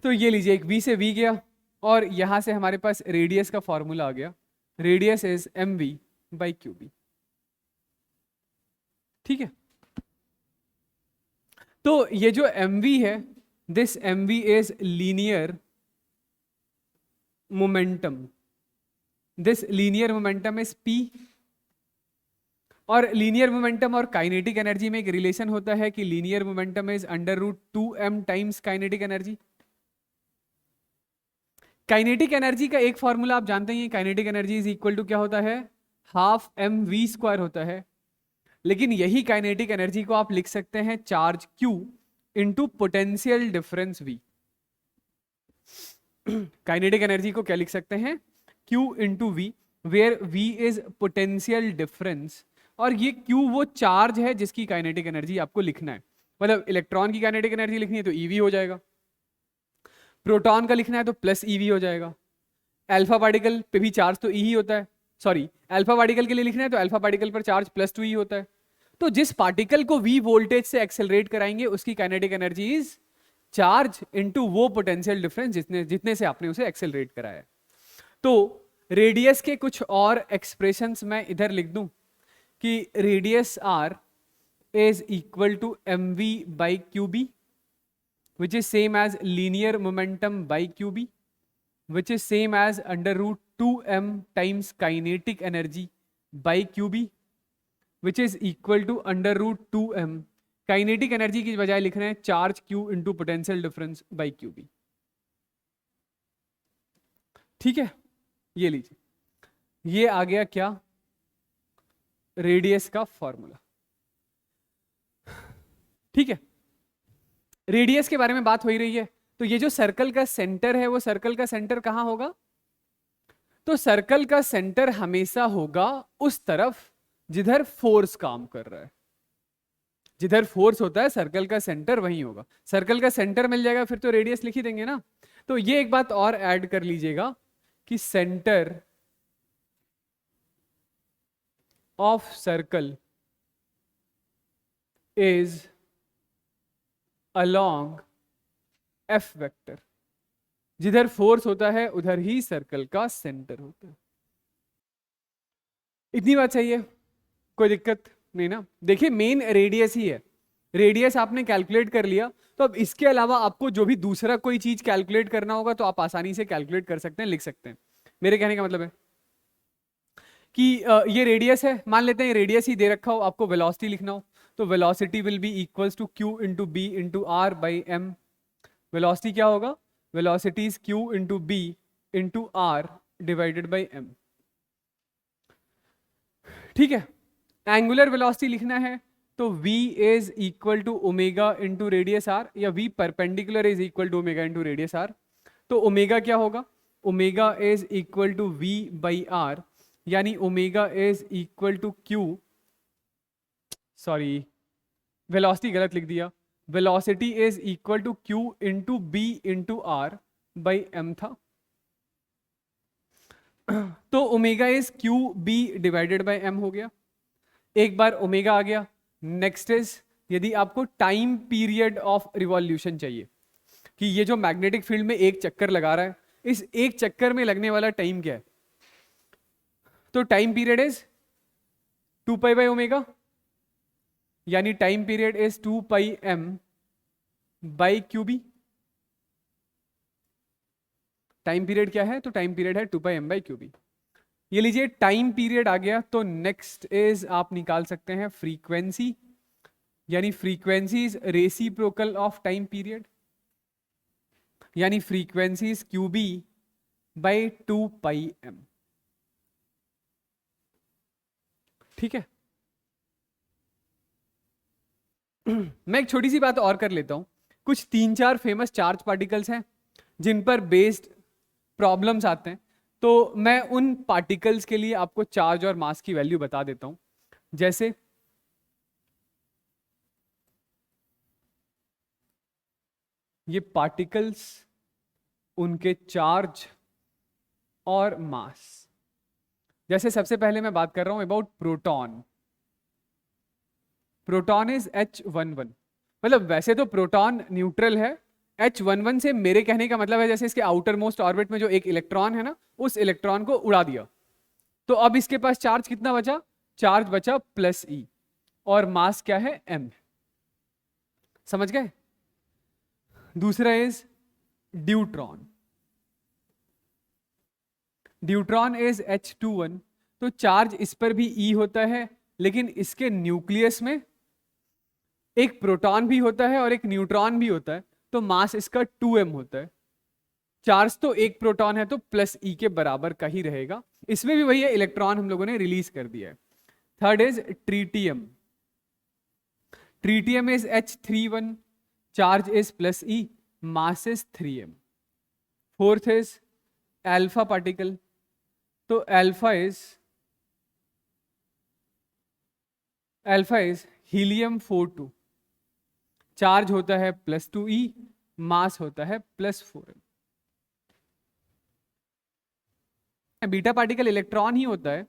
S1: तो ये लीजिए एक v से v गया और यहां से हमारे पास रेडियस का फॉर्मूला आ गया, radius is mv by qb। ठीक है, तो ये जो mv है, this mv is linear momentum, this linear momentum is p। और लीनियर मोमेंटम और काइनेटिक एनर्जी में एक रिलेशन होता है कि linear momentum is √2m times kinetic energy. Kinetic energy का एक फॉर्मूला आप जानते हैं, kinetic energy is equal to क्या होता है? हाफ mv स्क्वायर होता है। लेकिन यही काइनेटिक एनर्जी को आप लिख सकते हैं charge Q into potential difference V। Kinetic energy को क्या लिख सकते हैं? Q into V, where V is potential difference, और ये Q वो चार्ज है जिसकी काइनेटिक एनर्जी आपको लिखना है। मतलब इलेक्ट्रॉन की काइनेटिक एनर्जी लिखनी है तो EV हो जाएगा, प्रोटॉन का लिखना है तो प्लस EV हो जाएगा, अल्फा पार्टिकल पे भी चार्ज तो E ही होता है, सॉरी अल्फा पार्टिकल के लिए लिखना है तो अल्फा पार्टिकल पर चार्ज +2E होता है। तो जिस पार्टिकल को V वोल्टेज से एक्सेलरेट कराएंगे उसकी kinetic energy is charge into वो पोटेंशियल डिफरेंस जितने से आपने उसे एक्सेलरेट कराया। तो रेडियस के कुछ और एक्सप्रेशंस मैं इधर लिख दूं कि radius r is equal to mv by qb, which is same as linear momentum by qb, which is same as under root 2m times kinetic energy by qb, which is equal to under root 2m, kinetic energy की बजाय लिख रहे हैं charge q into potential difference by qb। ठीक है, ये लीजिए, ये आ गया क्या, रेडियस का फॉर्मूला। ठीक है, रेडियस के बारे में बात हो ही रही है, तो ये जो सर्कल का सेंटर है, वो सर्कल का सेंटर कहां होगा, तो सर्कल का सेंटर हमेशा होगा उस तरफ जिधर फोर्स काम कर रहा है। जिधर फोर्स होता है सर्कल का सेंटर वहीं होगा। सर्कल का सेंटर मिल जाएगा फिर तो रेडियस लिख ही देंगे ना। तो ये एक बात और ऐड कर लीजिएगा कि centre of circle is along F vector. जिधर फोर्स होता है उधर ही सर्कल का सेंटर होता है। इतनी बात सही है, कोई दिक्कत नहीं ना। देखिए मेन रेडियस ही है, रेडियस आपने कैलकुलेट कर लिया, तो अब इसके अलावा आपको जो भी दूसरा कोई चीज कैलकुलेट करना होगा तो आप आसानी से कैलकुलेट कर सकते हैं, लिख सकते हैं। मेरे कहने का मतलब है कि ये रेडियस है, मान लेते हैं रेडियस ही दे रखा हो, आपको वेलोसिटी लिखना हो तो velocity will be equals to q into b into r by m. Velocity क्या होगा, velocity is q into b into r divided by m. ठीक है, एंगुलर वेलोसिटी लिखना है तो v is equal to omega into radius r, या v perpendicular is equal to omega into radius r। तो omega क्या होगा, omega is equal to v by r, यानी omega is equal to q, sorry velocity गलत लिख दिया, velocity is equal to q into b into r by m था। तो omega is q b divided by m हो गया। एक बार omega आ गया, नेक्स्ट इज यदि आपको टाइम पीरियड ऑफ रिवॉल्यूशन चाहिए कि ये जो मैग्नेटिक फील्ड में एक चक्कर लगा रहा है, इस एक चक्कर में लगने वाला टाइम क्या है, तो time period is 2 pi by omega, यानी time period is 2 pi m by Q b. Time period क्या है, तो टाइम पीरियड है 2 pi m by Q b. ये लीजिए टाइम पीरियड आ गया, तो नेक्स्ट इज आप निकाल सकते हैं फ्रीक्वेंसी, यानी frequency is reciprocal of time period, यानी frequency is q B by 2 pi m. ठीक है, मैं एक छोटी सी बात और कर लेता हूं। कुछ 3-4 फेमस चार्ज पार्टिकल्स हैं जिन पर बेस्ड प्रॉब्लम्स आते हैं, तो मैं उन पार्टिकल्स के लिए आपको चार्ज और मास की वैल्यू बता देता हूं। जैसे ये पार्टिकल्स, उनके चार्ज और मास। जैसे सबसे पहले मैं बात कर रहा हूं about proton. Proton is H11, मतलब वैसे तो प्रोटॉन न्यूट्रल है। H11 से मेरे कहने का मतलब है जैसे इसके आउटर मोस्ट ऑर्बिट में जो एक इलेक्ट्रॉन है ना, उस इलेक्ट्रॉन को उड़ा दिया, तो अब इसके पास चार्ज कितना बचा, चार्ज बचा प्लस ई, और मास क्या है m। समझ गए। दूसरा is deuteron. Deuteron is H21, तो चार्ज इस पर भी E होता है, लेकिन इसके न्यूक्लियस में एक प्रोटॉन भी होता है और एक न्यूट्रॉन भी होता है, तो मास इसका 2m होता है। चार्ज तो एक प्रोटॉन है तो प्लस ई के बराबर का ही रहेगा। इसमें भी वही है, इलेक्ट्रॉन हम लोगों ने रिलीज कर दिया है। Third is tritium. Tritium is H31, charge is plus e, mass is 3m। Fourth is alpha particle, तो अल्फा इज हीलियम 42, चार्ज होता है प्लस 2e, मास होता है plus 4m। Beta particle electron ही होता है,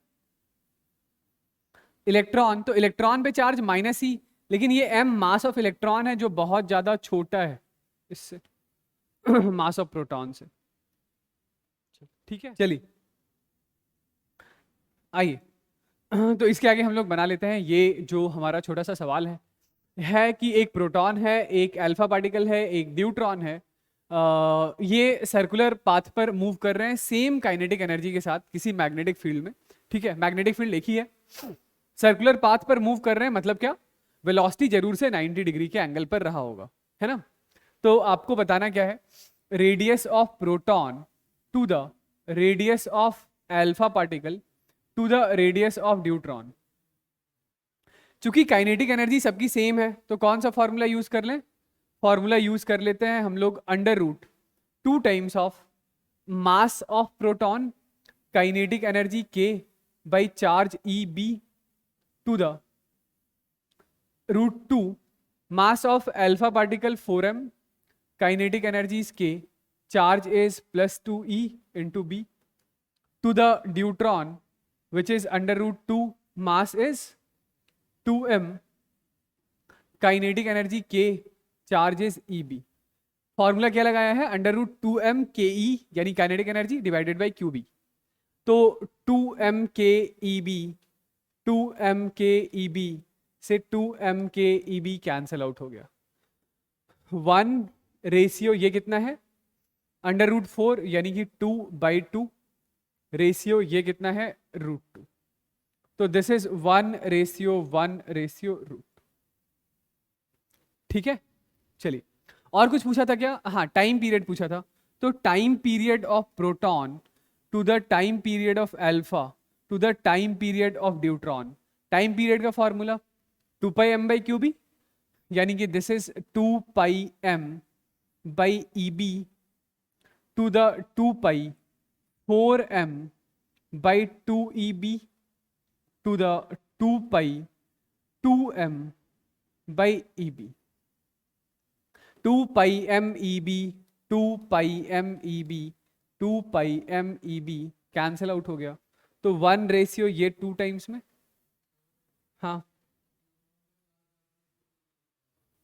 S1: इलेक्ट्रॉन, तो इलेक्ट्रॉन पे चार्ज माइनस ई, लेकिन ये m मास ऑफ इलेक्ट्रॉन है जो बहुत ज्यादा छोटा है इससे मास ऑफ प्रोटॉन से। ठीक है, चलिए आइए तो इसके आगे हम लोग बना लेते हैं ये जो हमारा छोटा सा सवाल है, है कि एक प्रोटॉन है, एक अल्फा पार्टिकल है, एक न्यूट्रॉन है। ये सर्कुलर पाथ पर मूव कर रहे हैं सेम काइनेटिक एनर्जी के साथ किसी मैग्नेटिक फील्ड में। ठीक है, मैग्नेटिक फील्ड एक ही है, सर्कुलर पाथ पर मूव कर रहे हैं, मतलब क्या, वेलोसिटी जरूर से 90 डिग्री के एंगल पर रहा होगा, है ना। तो आपको बताना क्या है, radius of proton to the radius of alpha particle to the radius of neutron. चूंकि काइनेटिक एनर्जी सबकी सेम है तो कौन सा फॉर्मूला यूज कर लें, फॉर्मूला यूज कर लेते हैं हम लोग under root 2 times of mass of proton kinetic energy k by charge e b to the root 2 mass of alpha particle 4m kinetic energy k charge is +2e into b to the neutron which is under root 2 mass is 2m kinetic energy के charges E B. Formula क्या लगाया है, under root 2m K E यानी kinetic energy divided by Q B. तो 2m K E B 2m K E B से 2m K E B cancel out हो गया। 1 ratio ये कितना है, अंडर रूट 4 यानी कि 2/2 रेशियो ये कितना है, √2। तो दिस इज 1:1:√। ठीक है, चलिए और कुछ पूछा था क्या, हाँ टाइम पीरियड पूछा था। तो time period of proton to the time period of alpha to the time period of neutron, time period का फॉर्मूला 2πm/qb यानी कि this is 2πm/EB to the 2π4m/2EB to the 2π2m/EB 2πmEB 2πmEB 2πmEB cancel out हो गया। तो 1 ratio ये 2 times में, हाँ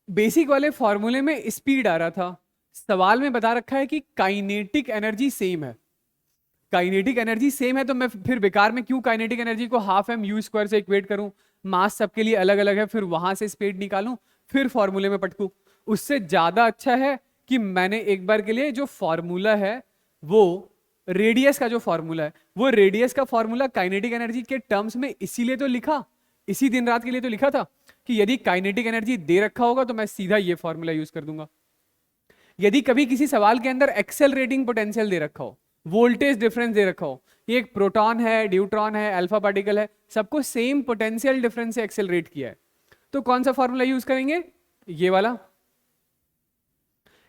S1: basic वाले फॉर्मूले में स्पीड आ रहा था, सवाल में बता रखा है कि काइनेटिक एनर्जी सेम है। काइनेटिक एनर्जी सेम है तो मैं फिर बेकार में क्यों काइनेटिक एनर्जी को ½ से इक्वेट करूं, मास सबके लिए अलग अलग है, फिर वहां से स्पीड निकालूं, फिर फॉर्मूले में पटकूं। उससे ज्यादा अच्छा है कि मैंने एक बार के लिए जो फॉर्मूला है वो रेडियस का जो फॉर्मूला है वो रेडियस का फॉर्मूला काइनेटिक एनर्जी के टर्म्स में इसीलिए तो लिखा, इसी दिन रात के लिए तो लिखा था कि यदि काइनेटिक एनर्जी दे रखा होगा तो मैं सीधा ये फॉर्मूला यूज कर दूंगा। यदि कभी किसी सवाल के अंदर एक्सेलरेटिंग पोटेंशियल दे रखा हो, वोल्टेज डिफरेंस दे रखा हो, ये एक प्रोटॉन है, न्यूट्रॉन है, अल्फा पार्टिकल है, सबको सेम पोटेंशियल डिफरेंस से एक्सेलरेट किया है, तो कौन सा फॉर्मूला यूज करेंगे, ये वाला।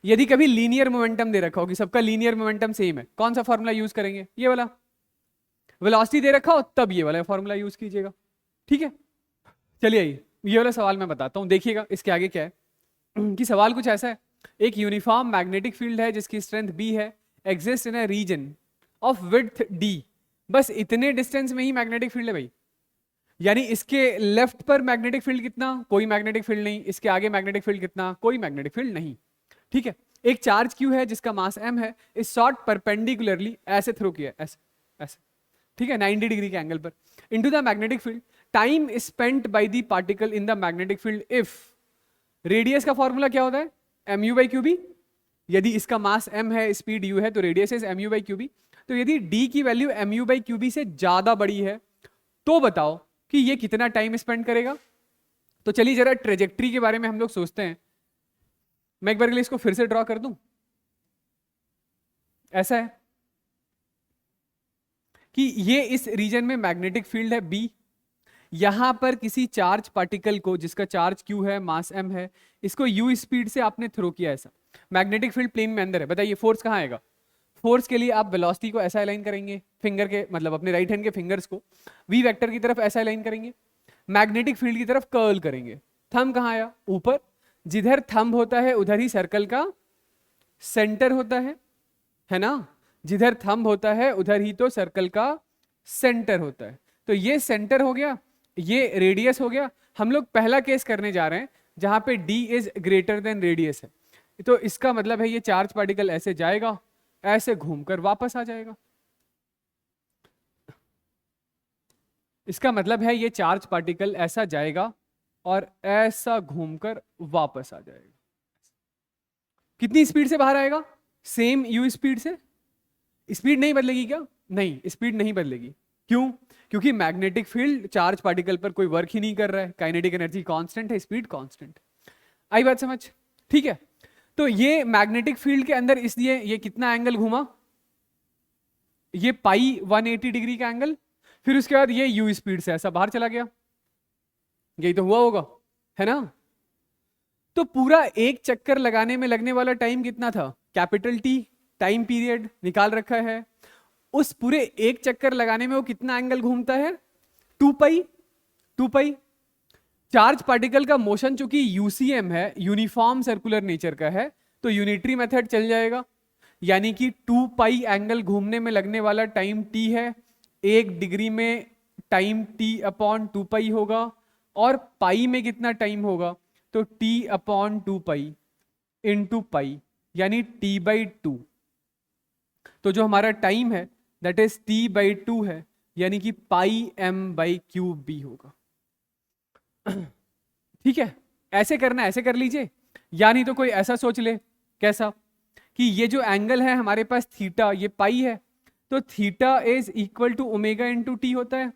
S1: यदि कभी लीनियर मोमेंटम दे रखा हो कि सबका लीनियर मोमेंटम सेम है, कौन सा फॉर्मूला यूज करेंगे, ये वाला। वेलोसिटी दे रखा हो तब ये वाला फॉर्मूला यूज कीजिएगा। ठीक है, चलिए ये वाला सवाल मैं बताता हूं, देखिएगा इसके आगे क्या है कि सवाल कुछ ऐसा है, एक यूनिफॉर्म मैग्नेटिक फील्ड है जिसकी स्ट्रेंथ B है, exist in a region of width D। बस इतने डिस्टेंस में ही मैग्नेटिक फील्ड है भाई, यानी इसके लेफ्ट पर मैग्नेटिक फील्ड कितना, कोई मैग्नेटिक फील्ड नहीं, इसके आगे मैग्नेटिक फील्ड कितना, कोई मैग्नेटिक फील्ड नहीं। ठीक है, एक चार्ज Q है जिसका मास m है, इस शॉर्ट परपेंडिकुलरली ऐसे थ्रो किया, ऐसे ऐसे, ठीक है 90 डिग्री के एंगल पर into the magnetic field. Time spent by the particle in the magnetic field if, radius का फॉर्मूला क्या होता है, mu/qb। यदि इसका मास m है, स्पीड u है, तो रेडियस इज mu/qb। तो यदि d की वैल्यू mu/qb से ज्यादा बड़ी है तो बताओ कि ये कितना टाइम स्पेंड करेगा। तो चलिए जरा ट्रेजेक्ट्री के बारे में हम लोग सोचते हैं। मैं एक बार के लिए इसको फिर से ड्रॉ कर दूं, ऐसा है कि ये इस रीजन में मैग्नेटिक फील्ड है B, यहां पर किसी चार्ज पार्टिकल को जिसका चार्ज Q है, मास m है, इसको u स्पीड से आपने थ्रो किया, ऐसा मैग्नेटिक फील्ड प्लेन में अंदर है। बताइए फोर्स कहां आएगा, फोर्स के लिए आप वेलोसिटी को ऐसा अलाइन करेंगे, फिंगर के मतलब अपने राइट हैंड के फिंगर्स को v वेक्टर की तरफ ऐसा अलाइन करेंगे, मैग्नेटिक फील्ड की तरफ कर्ल करेंगे। थंब कहां आया, ऊपर, जिधर थंब होता है उधर ही सर्कल का सेंटर होता है ना, जिधर थंब होता है उधर ही तो सर्कल का सेंटर होता है। तो ये सेंटर हो गया, ये रेडियस हो गया। हम लोग पहला केस करने जा रहे हैं जहां पे d is greater than radius है, तो इसका मतलब है ये चार्ज पार्टिकल ऐसे जाएगा, ऐसे घूमकर वापस आ जाएगा। इसका मतलब है ये चार्ज पार्टिकल ऐसा जाएगा और ऐसा घूमकर वापस आ जाएगा। कितनी स्पीड से बाहर आएगा? सेम यू स्पीड से। स्पीड नहीं बदलेगी क्या? नहीं, स्पीड नहीं बदलेगी। क्यों? क्योंकि मैग्नेटिक फील्ड चार्ज पार्टिकल पर कोई वर्क ही नहीं कर रहा है, काइनेटिक एनर्जी कांस्टेंट है, स्पीड कांस्टेंट। आई बात समझ? ठीक है, तो ये मैग्नेटिक फील्ड के अंदर इसलिए ये कितना एंगल घूमा? ये पाई 180 डिग्री का एंगल। फिर उसके बाद ये यू स्पीड से ऐसा बाहर चला गया। यही तो हुआ होगा, है ना? तो पूरा एक चक्कर लगाने में लगने वाला टाइम कितना था? कैपिटल टी टाइम पीरियड निकाल रखा है। उस पूरे एक चक्कर लगाने में वो कितना एंगल घूमता है? 2 पाई। 2 पाई। चार्ज पार्टिकल का मोशन चूंकि यूसीएम है, यूनिफॉर्म सर्कुलर नेचर का है, तो यूनिटरी मेथड चल जाएगा। यानी कि 2 पाई एंगल घूमने में लगने वाला टाइम टी है। 1 डिग्री में टाइम टी अपॉन 2 पाई होगा, और पाई में कितना टाइम होगा? तो T upon 2 pi into pi, यानी टी बाई 2। तो जो हमारा टाइम है दैट इज टी बाई 2 है, यानी कि पाई एम बाई क्यू बी होगा। ठीक है, ऐसे करना, ऐसे कर लीजिए, या नहीं तो कोई ऐसा सोच ले। कैसा? कि ये जो एंगल है हमारे पास थीटा, ये पाई है, तो theta is equal to omega into t होता है।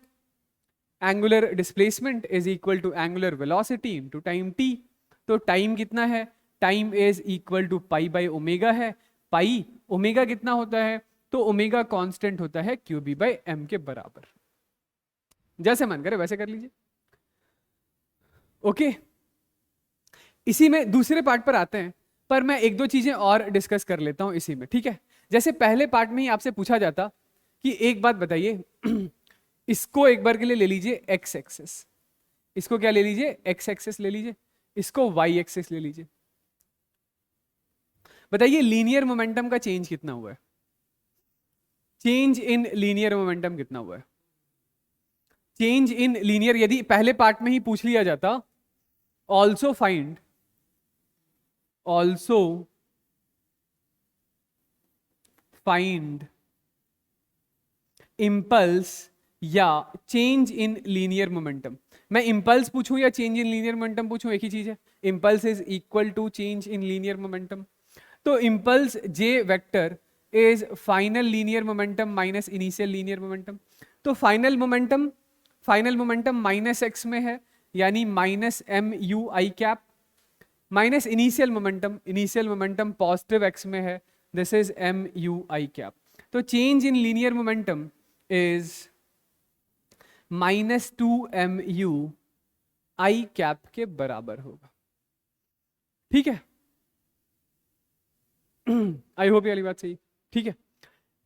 S1: Angular displacement is equal to angular velocity into time t. तो टाइम कितना है? Time is equal to pi by omega है। पाई ओमेगा कितना होता है? तो ओमेगा कांस्टेंट होता है क्यू बी बाई एम के बराबर। जैसे मन करे वैसे कर लीजिए। ओके, इसी में दूसरे पार्ट पर आते हैं, पर मैं एक दो चीजें और डिस्कस कर लेता हूं इसी में। ठीक है, जैसे पहले पार्ट में ही आपसे पूछा जाता कि एक बात बताइए, इसको एक बार के लिए ले लीजिए एक्स एक्सेस, इसको क्या ले लीजिए? एक्स एक्सेस ले लीजिए, इसको वाई एक्सेस ले लीजिए। बताइए लीनियर मोमेंटम का चेंज कितना हुआ है? चेंज इन लीनियर मोमेंटम कितना हुआ है? चेंज इन लीनियर, यदि पहले पार्ट में ही पूछ लिया जाता ऑल्सो फाइंड इंपल्स या चेंज इन लीनियर मोमेंटम, मैं इंपल्स पूछूं या चेंज इन लीनियर मोमेंटम पूछूं, एक ही चीज है। Impulse is equal to change in linear momentum. तो impulse j vector is final linear momentum minus initial linear momentum. तो फाइनल मोमेंटम माइनस एक्स में है, यानी minus M you I cap, minus initial momentum positive x में है, this is m you I cap. तो change in linear momentum is minus 2 m you I cap के बराबर होगा। ठीक है, आई होप ये वाली बात सही। ठीक है,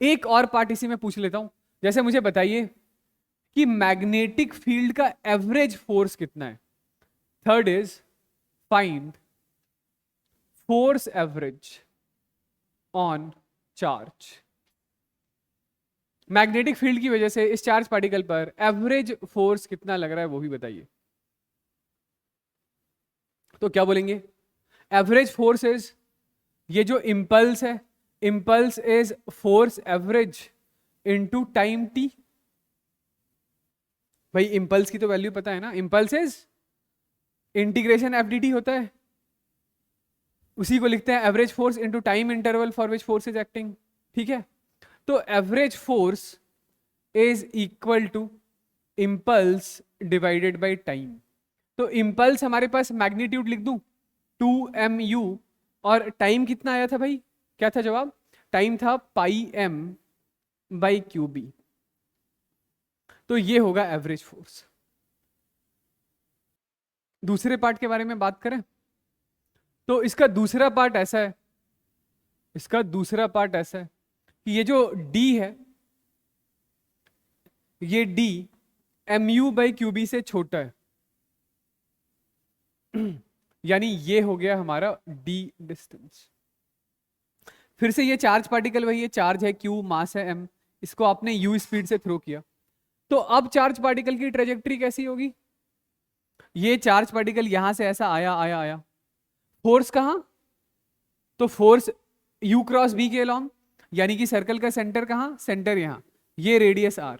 S1: एक और पार्ट इसी में पूछ लेता हूं। जैसे मुझे बताइए कि मैग्नेटिक फील्ड का एवरेज फोर्स कितना है? Third is find force average on charge. Magnetic field की वजह से इस चार्ज पार्टिकल पर एवरेज फोर्स कितना लग रहा है वो भी बताइए। तो क्या बोलेंगे? एवरेज फोर्स इज, ये जो इंपल्स है, impulse is force average into time T. भाई इंपल्स की तो वैल्यू पता है ना, impulse is integration F D T होता है, उसी को लिखते हैं average force into time interval for which force is acting. ठीक है, तो average force is equal to impulse divided by time. तो इंपल्स हमारे पास मैग्नीट्यूड लिख दूं 2mu, और टाइम कितना आया था भाई? क्या था जवाब? टाइम था पाई एम बाई क्यू बी। तो ये होगा एवरेज फोर्स। दूसरे पार्ट के बारे में बात करें तो इसका दूसरा पार्ट ऐसा है, कि ये जो d है, ये d mu by Q B से छोटा है, यानी ये हो गया हमारा d डिस्टेंस। फिर से ये चार्ज पार्टिकल, वही ये चार्ज है q, मास है m, इसको आपने u स्पीड से थ्रो किया। तो अब चार्ज पार्टिकल की ट्रेजेक्टरी कैसी होगी? ये चार्ज पार्टिकल यहां से ऐसा आया, फोर्स कहां? तो फोर्स u क्रॉस v के अलॉन्ग, यानी कि सर्कल का सेंटर कहां? सेंटर यहां, ये रेडियस r।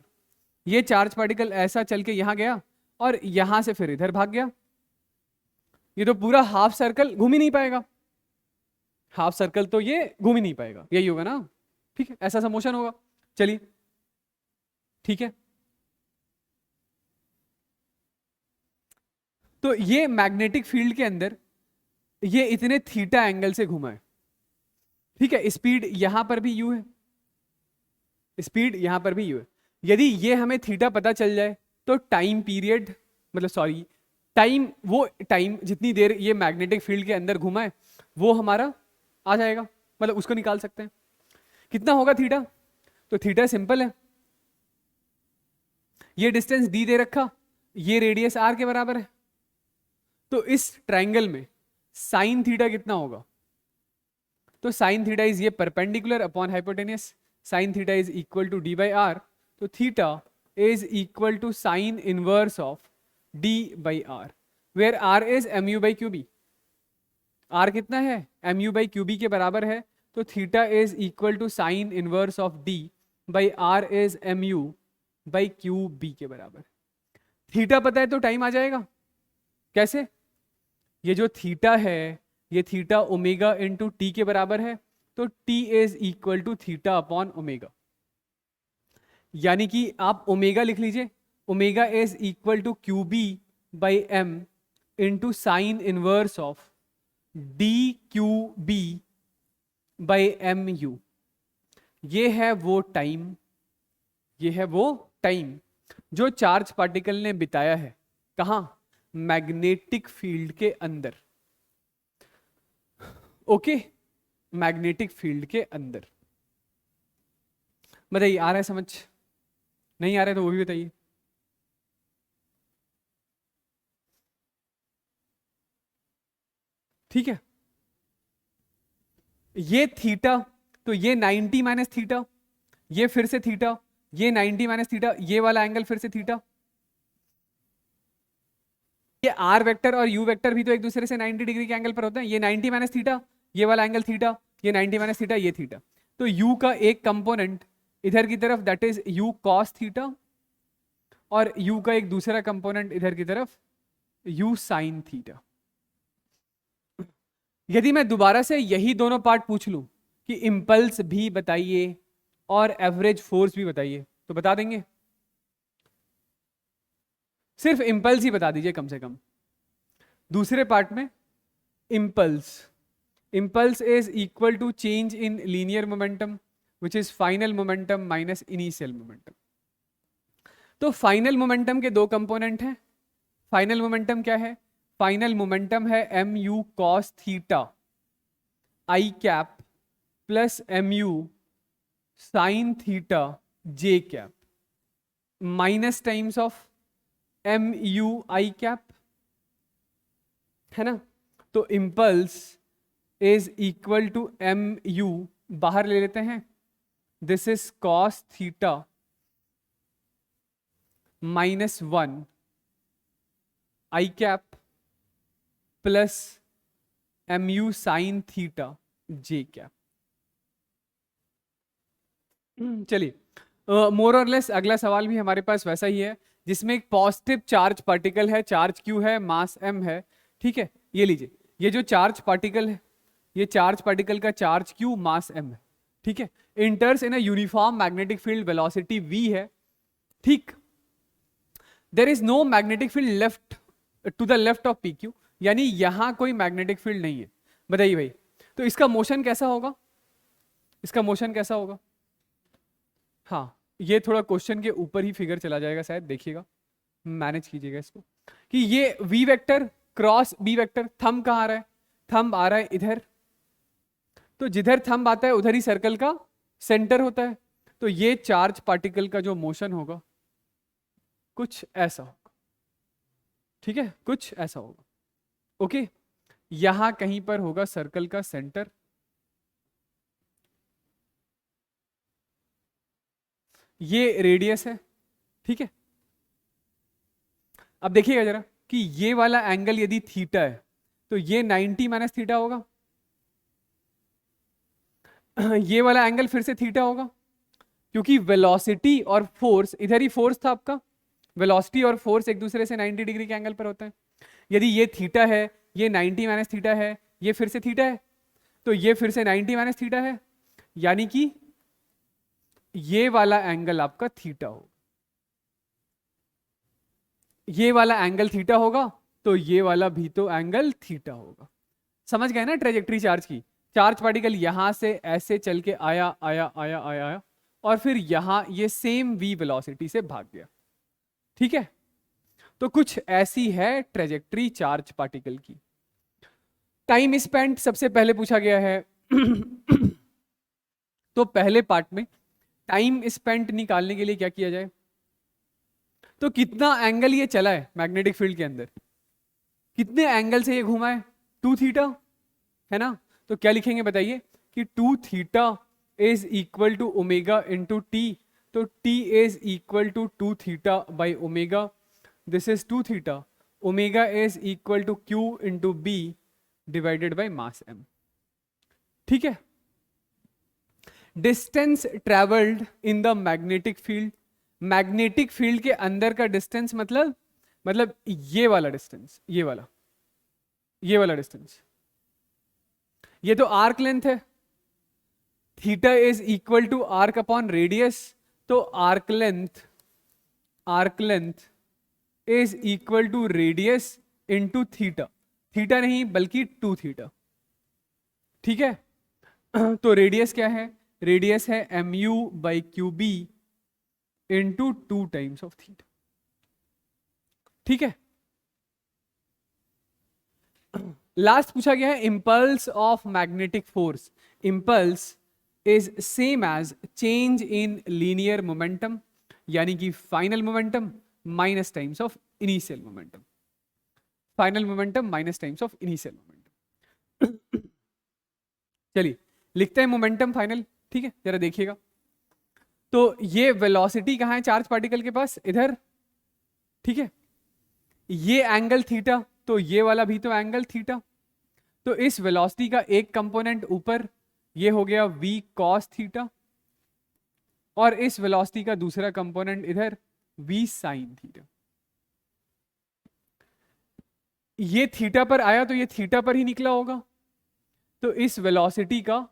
S1: ये चार्ज पार्टिकल ऐसा चल के यहां गया और यहां से फिर इधर भाग गया, ये तो पूरा हाफ सर्कल घूम ही नहीं पाएगा, हाफ सर्कल तो ये घूम ही नहीं पाएगा, यही होगा ना, ठीक है, ऐसा सा मोशन होगा। चलिए ठीक है, तो ये मैग्नेटिक फील्ड के अंदर ये इतने थीटा एंगल से घुमा है, ठीक है, स्पीड यहां पर भी यू है, स्पीड यहां पर भी यू है। यदि ये हमें थीटा पता चल जाए तो टाइम पीरियड, मतलब सॉरी टाइम, वो टाइम जितनी देर ये मैग्नेटिक फील्ड के अंदर घुमा है वो हमारा आ जाएगा, मतलब उसको निकाल सकते हैं। कितना होगा थीटा? तो थीटा सिंपल है, ये डिस्टेंस डी दे रखा, ये रेडियस आर के बराबर है, तो इस ट्राइंगल में साइन थीटा कितना होगा? तो साइन थीटा इज ये perpendicular upon hypotenuse, sine theta is equal to d by r, तो theta is equal to sine inverse of d by r, where r is m u by Q b. R कितना है? M u by Q b के बराबर है, तो theta is equal to sine inverse of d by r is m u by Q b के बराबर। Theta पता है तो टाइम आ जाएगा। कैसे? ये जो थीटा है ये थीटा ओमेगा इंटू टी के बराबर है, तो T is equal to theta upon omega, यानी कि आप ओमेगा लिख लीजिए, omega is equal to Q B by M into sine inverse of D Q B by M U. ये है वो टाइम, ये है वो टाइम जो चार्ज पार्टिकल ने बिताया है कहां? मैग्नेटिक फील्ड के अंदर। ओके, मैग्नेटिक फील्ड के अंदर। बताइए आ रहा है समझ? नहीं आ रहा है तो वो भी बताइए। ठीक है, ये थीटा, तो ये 90 माइनस थीटा, ये फिर से थीटा, ये 90 माइनस थीटा, ये वाला एंगल फिर से थीटा, ये आर वेक्टर और यू वेक्टर भी तो एक दूसरे से 90 डिग्री के एंगल पर होते हैं। ये 90 माइनस थीटा, ये वाला एंगल थीटा, ये 90 माइनस थीटा, ये थीटा। तो यू का एक कंपोनेंट इधर की तरफ that is you cos theta, और यू का एक दूसरा कंपोनेंट इधर की तरफ यू साइन थीटा। यदि मैं दोबारा से यही दोनों पार्ट पूछ लूं कि इंपल्स भी बताइए और एवरेज फोर्स भी बताइए, तो बता देंगे? सिर्फ इंपल्स ही बता दीजिए कम से कम। दूसरे पार्ट में impulse, impulse is equal to change in linear momentum which is final momentum minus initial momentum। तो फाइनल मोमेंटम के दो कंपोनेंट हैं। फाइनल मोमेंटम क्या है? फाइनल मोमेंटम है M U cos theta I cap plus M U sine theta J cap minus times of M you I cap, है ना? तो impulse is equal to M U, बाहर ले लेते हैं, this is cos theta minus 1 I cap plus M U sine theta J cap. चलिए more और less अगला सवाल भी हमारे पास वैसा ही है, जिसमें एक पॉजिटिव चार्ज पार्टिकल है, चार्ज क्यू है, मास एम है। ठीक है, ये लीजिए, ये जो चार्ज पार्टिकल है, ये चार्ज पार्टिकल का चार्ज क्यू, मास एम है। ठीक है, enters in a uniform magnetic field, velocity v है। ठीक, there is no magnetic field left to the left of P Q, यानी यहां कोई मैग्नेटिक फील्ड नहीं है। बताइए भाई, तो इसका मोशन कैसा होगा? इसका मोशन कैसा होगा? हाँ, ये थोड़ा क्वेश्चन के ऊपर ही फिगर चला जाएगा शायद, देखिएगा, मैनेज कीजिएगा इसको, कि ये v vector cross b vector, thumb कहाँ आ रहा है? थंब आ रहा है इधर, तो जिधर थंब आता है उधर ही सर्कल का सेंटर होता है। तो ये चार्ज पार्टिकल का जो मोशन होगा कुछ ऐसा होगा। ठीक है, कुछ ऐसा होगा। ओके, यहां कहीं पर होगा सर्कल का सेंटर, ये रेडियस है। ठीक है, अब देखिएगा जरा कि ये वाला एंगल यदि थीटा है तो ये 90 माइनस थीटा होगा, ये वाला एंगल फिर से थीटा होगा, क्योंकि वेलोसिटी और फोर्स, इधर ही फोर्स था आपका, वेलोसिटी और फोर्स एक दूसरे से 90 डिग्री के एंगल पर होता है। यदि ये थीटा है, ये 90 माइनस थीटा है, ये फिर से थीटा है, तो ये फिर से 90 माइनस थीटा है, यानी कि ये वाला एंगल आपका थीटा होगा, ये वाला एंगल थीटा होगा, तो ये वाला भी तो एंगल थीटा होगा। समझ गए ना ट्रेजेक्ट्री चार्ज की? चार्ज पार्टिकल यहां से ऐसे चल के आया आया आया आया आया और फिर यहां ये सेम v वेलोसिटी से भाग गया। ठीक है, तो कुछ ऐसी है ट्रेजेक्ट्री चार्ज पार्टिकल की। टाइम स्पेंट सबसे पहले पूछा गया है तो पहले पार्ट में टाइम स्पेंट निकालने के लिए क्या किया जाए? तो कितना एंगल ये चला है मैग्नेटिक फील्ड के अंदर, कितने एंगल से ये घूमा है? 2 थीटा है ना। तो क्या लिखेंगे बताइए कि 2 theta is equal to omega into T. तो t is equal to 2 theta by omega, this is 2 theta, omega is equal to q into B divided by mass m। ठीक है, distance travelled in the magnetic field, magnetic field के अंदर का distance मतलब ये वाला distance, ये वाला डिस्टेंस, ये तो आर्क लेंथ है, theta is equal to arc upon radius, तो arc length is equal to radius into theta, theta नहीं बल्कि 2 थीटा। ठीक है, तो रेडियस क्या है? रेडियस है mu by Q B into 2 times of theta. ठीक है, लास्ट पूछा गया है impulse of magnetic force. Impulse is same as change in linear momentum, यानी कि final momentum minus times of initial momentum, final momentum minus times of initial momentum. चलिए लिखते हैं मोमेंटम फाइनल। ठीक है, जरा देखिएगा, तो ये वेलोसिटी कहां है चार्ज पार्टिकल के पास? इधर। ठीक है, ये एंगल थीटा, तो ये वाला भी तो एंगल थीटा, तो इस वेलोसिटी का एक कंपोनेंट ऊपर, ये हो गया v cos थीटा, और इस वेलोसिटी का दूसरा कंपोनेंट इधर v sin थीटा। ये थीटा पर आया तो ये थीटा पर ही निकला होगा, तो इस वेलोसिटी का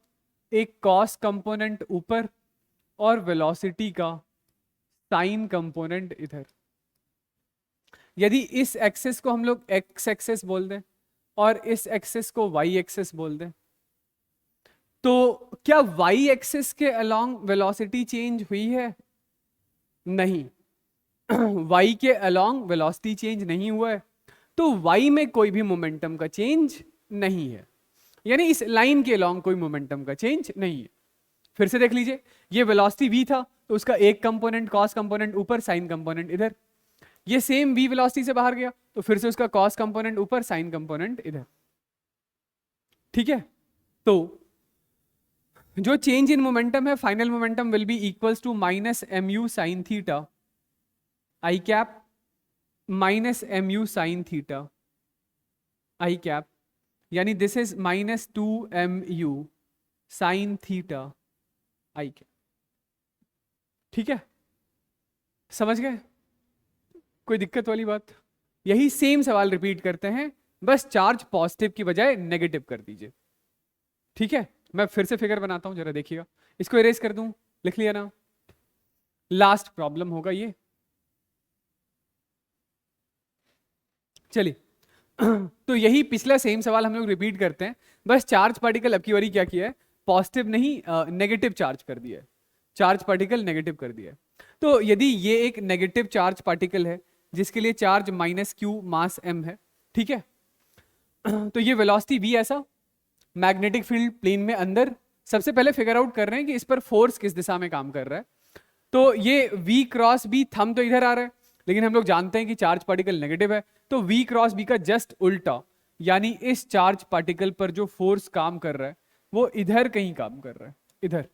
S1: एक cos कंपोनेंट ऊपर और वेलोसिटी का साइन कंपोनेंट इधर। यदि इस एक्सेस को हम लोग एक्स एक्सेस बोल दें और इस एक्सेस को वाई एक्सेस बोल दें, तो क्या वाई एक्सेस के अलोंग वेलोसिटी चेंज हुई है? नहीं, वाई के अलोंग वेलोसिटी चेंज नहीं हुआ है, तो वाई में कोई भी मोमेंटम का चेंज नहीं है, यानी इस लाइन के अलोंग कोई मोमेंटम का चेंज नहीं है। फिर से देख लीजिए, ये वेलोसिटी v था, तो उसका एक कंपोनेंट कॉस कंपोनेंट ऊपर, साइन कंपोनेंट इधर। ये सेम v वेलोसिटी से बाहर गया, तो फिर से उसका कॉस कंपोनेंट ऊपर, साइन कंपोनेंट इधर। ठीक है, तो जो चेंज इन मोमेंटम है, final momentum will be equals to minus mu sine theta I cap minus mu sine theta I cap, यानी this is minus 2mu sine theta I cap. ठीक है, समझ गए? कोई दिक्कत वाली बात? यही सेम सवाल रिपीट करते हैं, बस चार्ज पॉजिटिव की बजाय नेगेटिव कर दीजिए। ठीक है, मैं फिर से फिगर बनाता हूं, जरा देखिएगा, इसको इरेज कर दूं, लिख लिया ना? लास्ट प्रॉब्लम होगा ये। चलिए, तो यही पिछला सेम सवाल हम लोग रिपीट करते हैं, बस चार्ज पार्टिकल अब की बारी क्या किया है? पॉजिटिव नहीं नेगेटिव चार्ज कर दिया है, चार्ज पार्टिकल नेगेटिव कर दिया है। तो यदि ये एक नेगेटिव चार्ज पार्टिकल है जिसके लिए चार्ज माइनस क्यू मास m है, ठीक है, तो ये वेलोसिटी v ऐसा मैग्नेटिक फील्ड प्लेन में अंदर, सबसे पहले फिगर आउट कर रहे हैं कि इस पर फोर्स किस दिशा में काम कर रहा है। तो ये v क्रॉस b, थंब तो इधर आ रहा है, लेकिन हम लोग जानते हैं कि चार्ज पार्टिकल नेगेटिव है, तो v क्रॉस b का जस्ट उल्टा, यानी इस चार्ज पार्टिकल पर जो फोर्स काम कर रहा है वो इधर कहीं काम कर रहा है, इधर।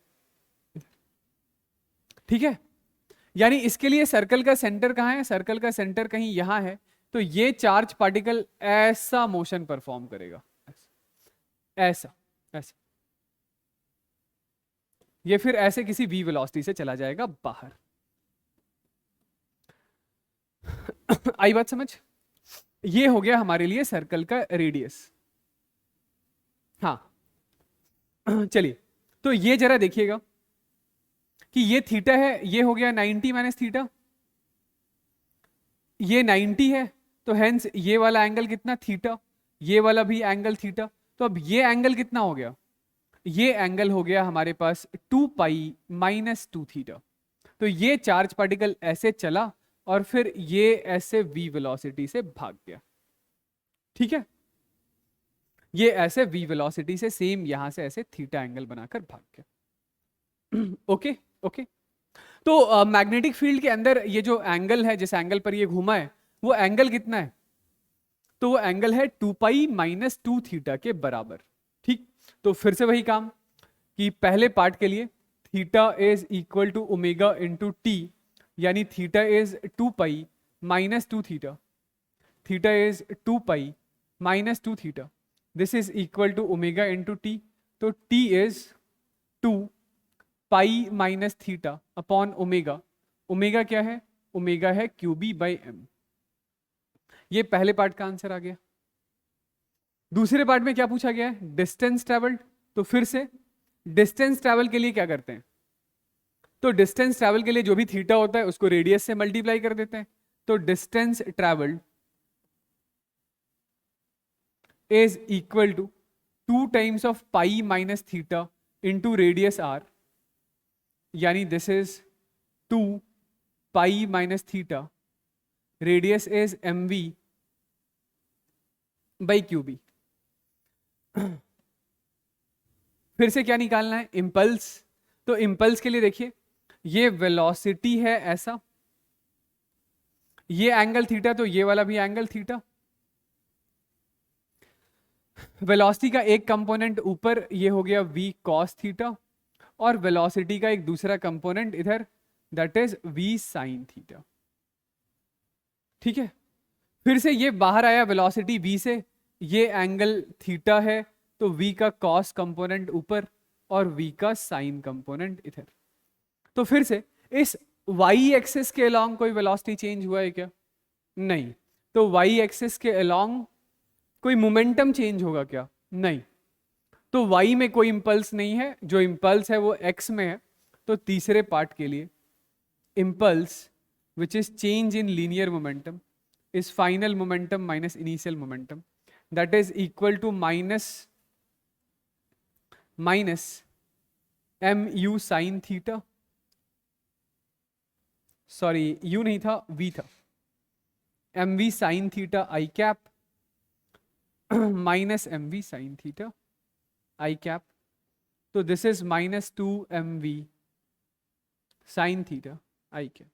S1: ठीक है, यानी इसके लिए सर्कल का सेंटर कहां है? सर्कल का सेंटर कहीं यहां है, तो ये चार्ज पार्टिकल ऐसा मोशन परफॉर्म करेगा, ऐसा ऐसा, ये फिर ऐसे किसी v वेलोसिटी से चला जाएगा बाहर। आई बात समझ? ये हो गया हमारे लिए सर्कल का रेडियस। हाँ चलिए, तो ये जरा देखिएगा कि ये थीटा है, ये हो गया 90 माइनस थीटा, ये 90 है, तो हेंस ये वाला एंगल कितना, थीटा, ये वाला भी एंगल थीटा। तो अब ये एंगल कितना हो गया, ये एंगल हो गया हमारे पास 2 पाई माइनस 2 थीटा। तो ये चार्ज पार्टिकल ऐसे चला और फिर ये ऐसे v वेलोसिटी से भाग गया। ठीक है, ये ऐसे v वेलोसिटी से सेम यहां से ऐसे थीटा एंगल बनाकर भाग गया। Okay okay. तो मैग्नेटिक फील्ड के अंदर ये जो एंगल है, जिस एंगल पर ये घूमा है, वो एंगल कितना है, तो वो एंगल है 2 पाई माइनस 2 थीटा के बराबर। ठीक, तो फिर से वही काम कि पहले पार्ट के लिए theta is equal to omega into t, यानी theta is 2 pi minus 2 theta, theta is 2 pi minus 2 theta, this is equal to omega into T. तो T is 2 pi minus theta upon omega. Omega क्या है, omega है QB by M. ये पहले part का answer आ गया। दूसरे part में क्या पूछा गया है, डिस्टेंस ट्रेवल्ड। तो फिर से डिस्टेंस ट्रेवल के लिए क्या करते हैं, तो डिस्टेंस ट्रेवल के लिए जो भी थीटा होता है उसको रेडियस से मल्टीप्लाई कर देते हैं। तो distance travelled is equal to 2 times of pi minus theta into radius r, यानी this is 2 pi minus theta, radius is m we by q b. फिर से क्या निकालना है, इंपल्स। तो इंपल्स के लिए देखिए, ये वेलोसिटी है ऐसा, ये एंगल थीटा, तो ये वाला भी एंगल थीटा। वेलोसिटी का एक कंपोनेंट ऊपर ये हो गया v cos थीटा, और वेलोसिटी का एक दूसरा कंपोनेंट इधर, that is v sin theta. ठीक है, फिर से ये बाहर आया वेलोसिटी v से, ये एंगल थीटा है, तो v का cos कंपोनेंट ऊपर और v का sin कंपोनेंट इधर। तो फिर से इस y एक्सिस के अलोंग कोई वेलोसिटी चेंज हुआ है क्या, नहीं। तो y एक्सिस के अलोंग कोई मोमेंटम चेंज होगा क्या, नहीं। तो y में कोई इंपल्स नहीं है, जो इंपल्स है वो x में है। तो तीसरे पार्ट के लिए impulse which is change in linear momentum is final momentum minus initial momentum, that is equal to minus M U sine theta, sorry U नहीं था, v था, एम वी साइन थीटा आई cap minus M V sine theta आई cap. तो this is minus 2 M V sine theta I cap.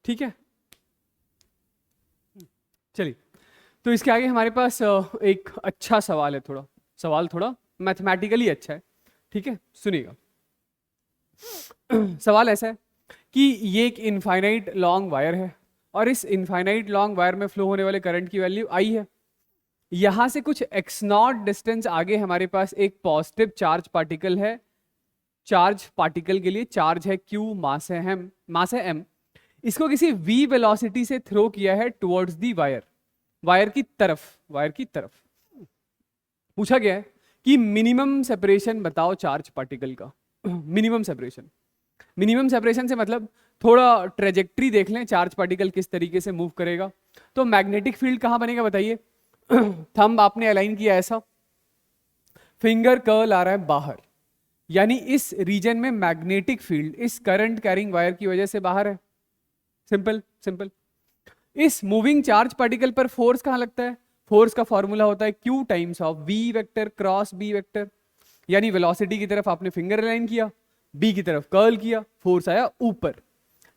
S1: ठीक है, चलिए, तो इसके आगे हमारे पास एक अच्छा सवाल है, सवाल थोड़ा मैथमेटिकली अच्छा है। ठीक है, सुनिएगा। सवाल ऐसा है कि ये एक इनफाइनाइट लॉन्ग वायर है, और इस इनफाइनाइट लॉन्ग वायर में फ्लो होने वाले करंट की वैल्यू आई है। यहां से कुछ एक्स नॉट डिस्टेंस आगे हमारे पास एक पॉजिटिव चार्ज पार्टिकल है। चार्ज पार्टिकल के लिए चार्ज है Q, मास है m। इसको किसी v वेलोसिटी से थ्रो किया है टुवर्ड्स दी वायर की तरफ। पूछा गया है कि मिनिमम सेपरेशन बताओ चार्ज पार्टिकल का। मिनिमम सेपरेशन से मतलब थोड़ा ट्रेजेक्ट्री देख लें, चार्ज पार्टिकल किस तरीके से मूव करेगा। तो मैग्नेटिक फील्ड कहां बनेगा बताइए। थंब आपने अलाइन किया ऐसा, फिंगर कर्ल आ रहा है बाहर, यानी इस रीजन में मैग्नेटिक फील्ड इस करंट कैरिंग वायर की वजह से बाहर है। सिंपल। इस मूविंग चार्ज पार्टिकल पर फोर्स कहां लगता है, फोर्स का फॉर्मूला होता है Q times of v vector cross b vector, यानी वेलोसिटी की तरफ आपने फिंगर अलाइन किया, b की तरफ कर्ल किया, फोर्स आया ऊपर।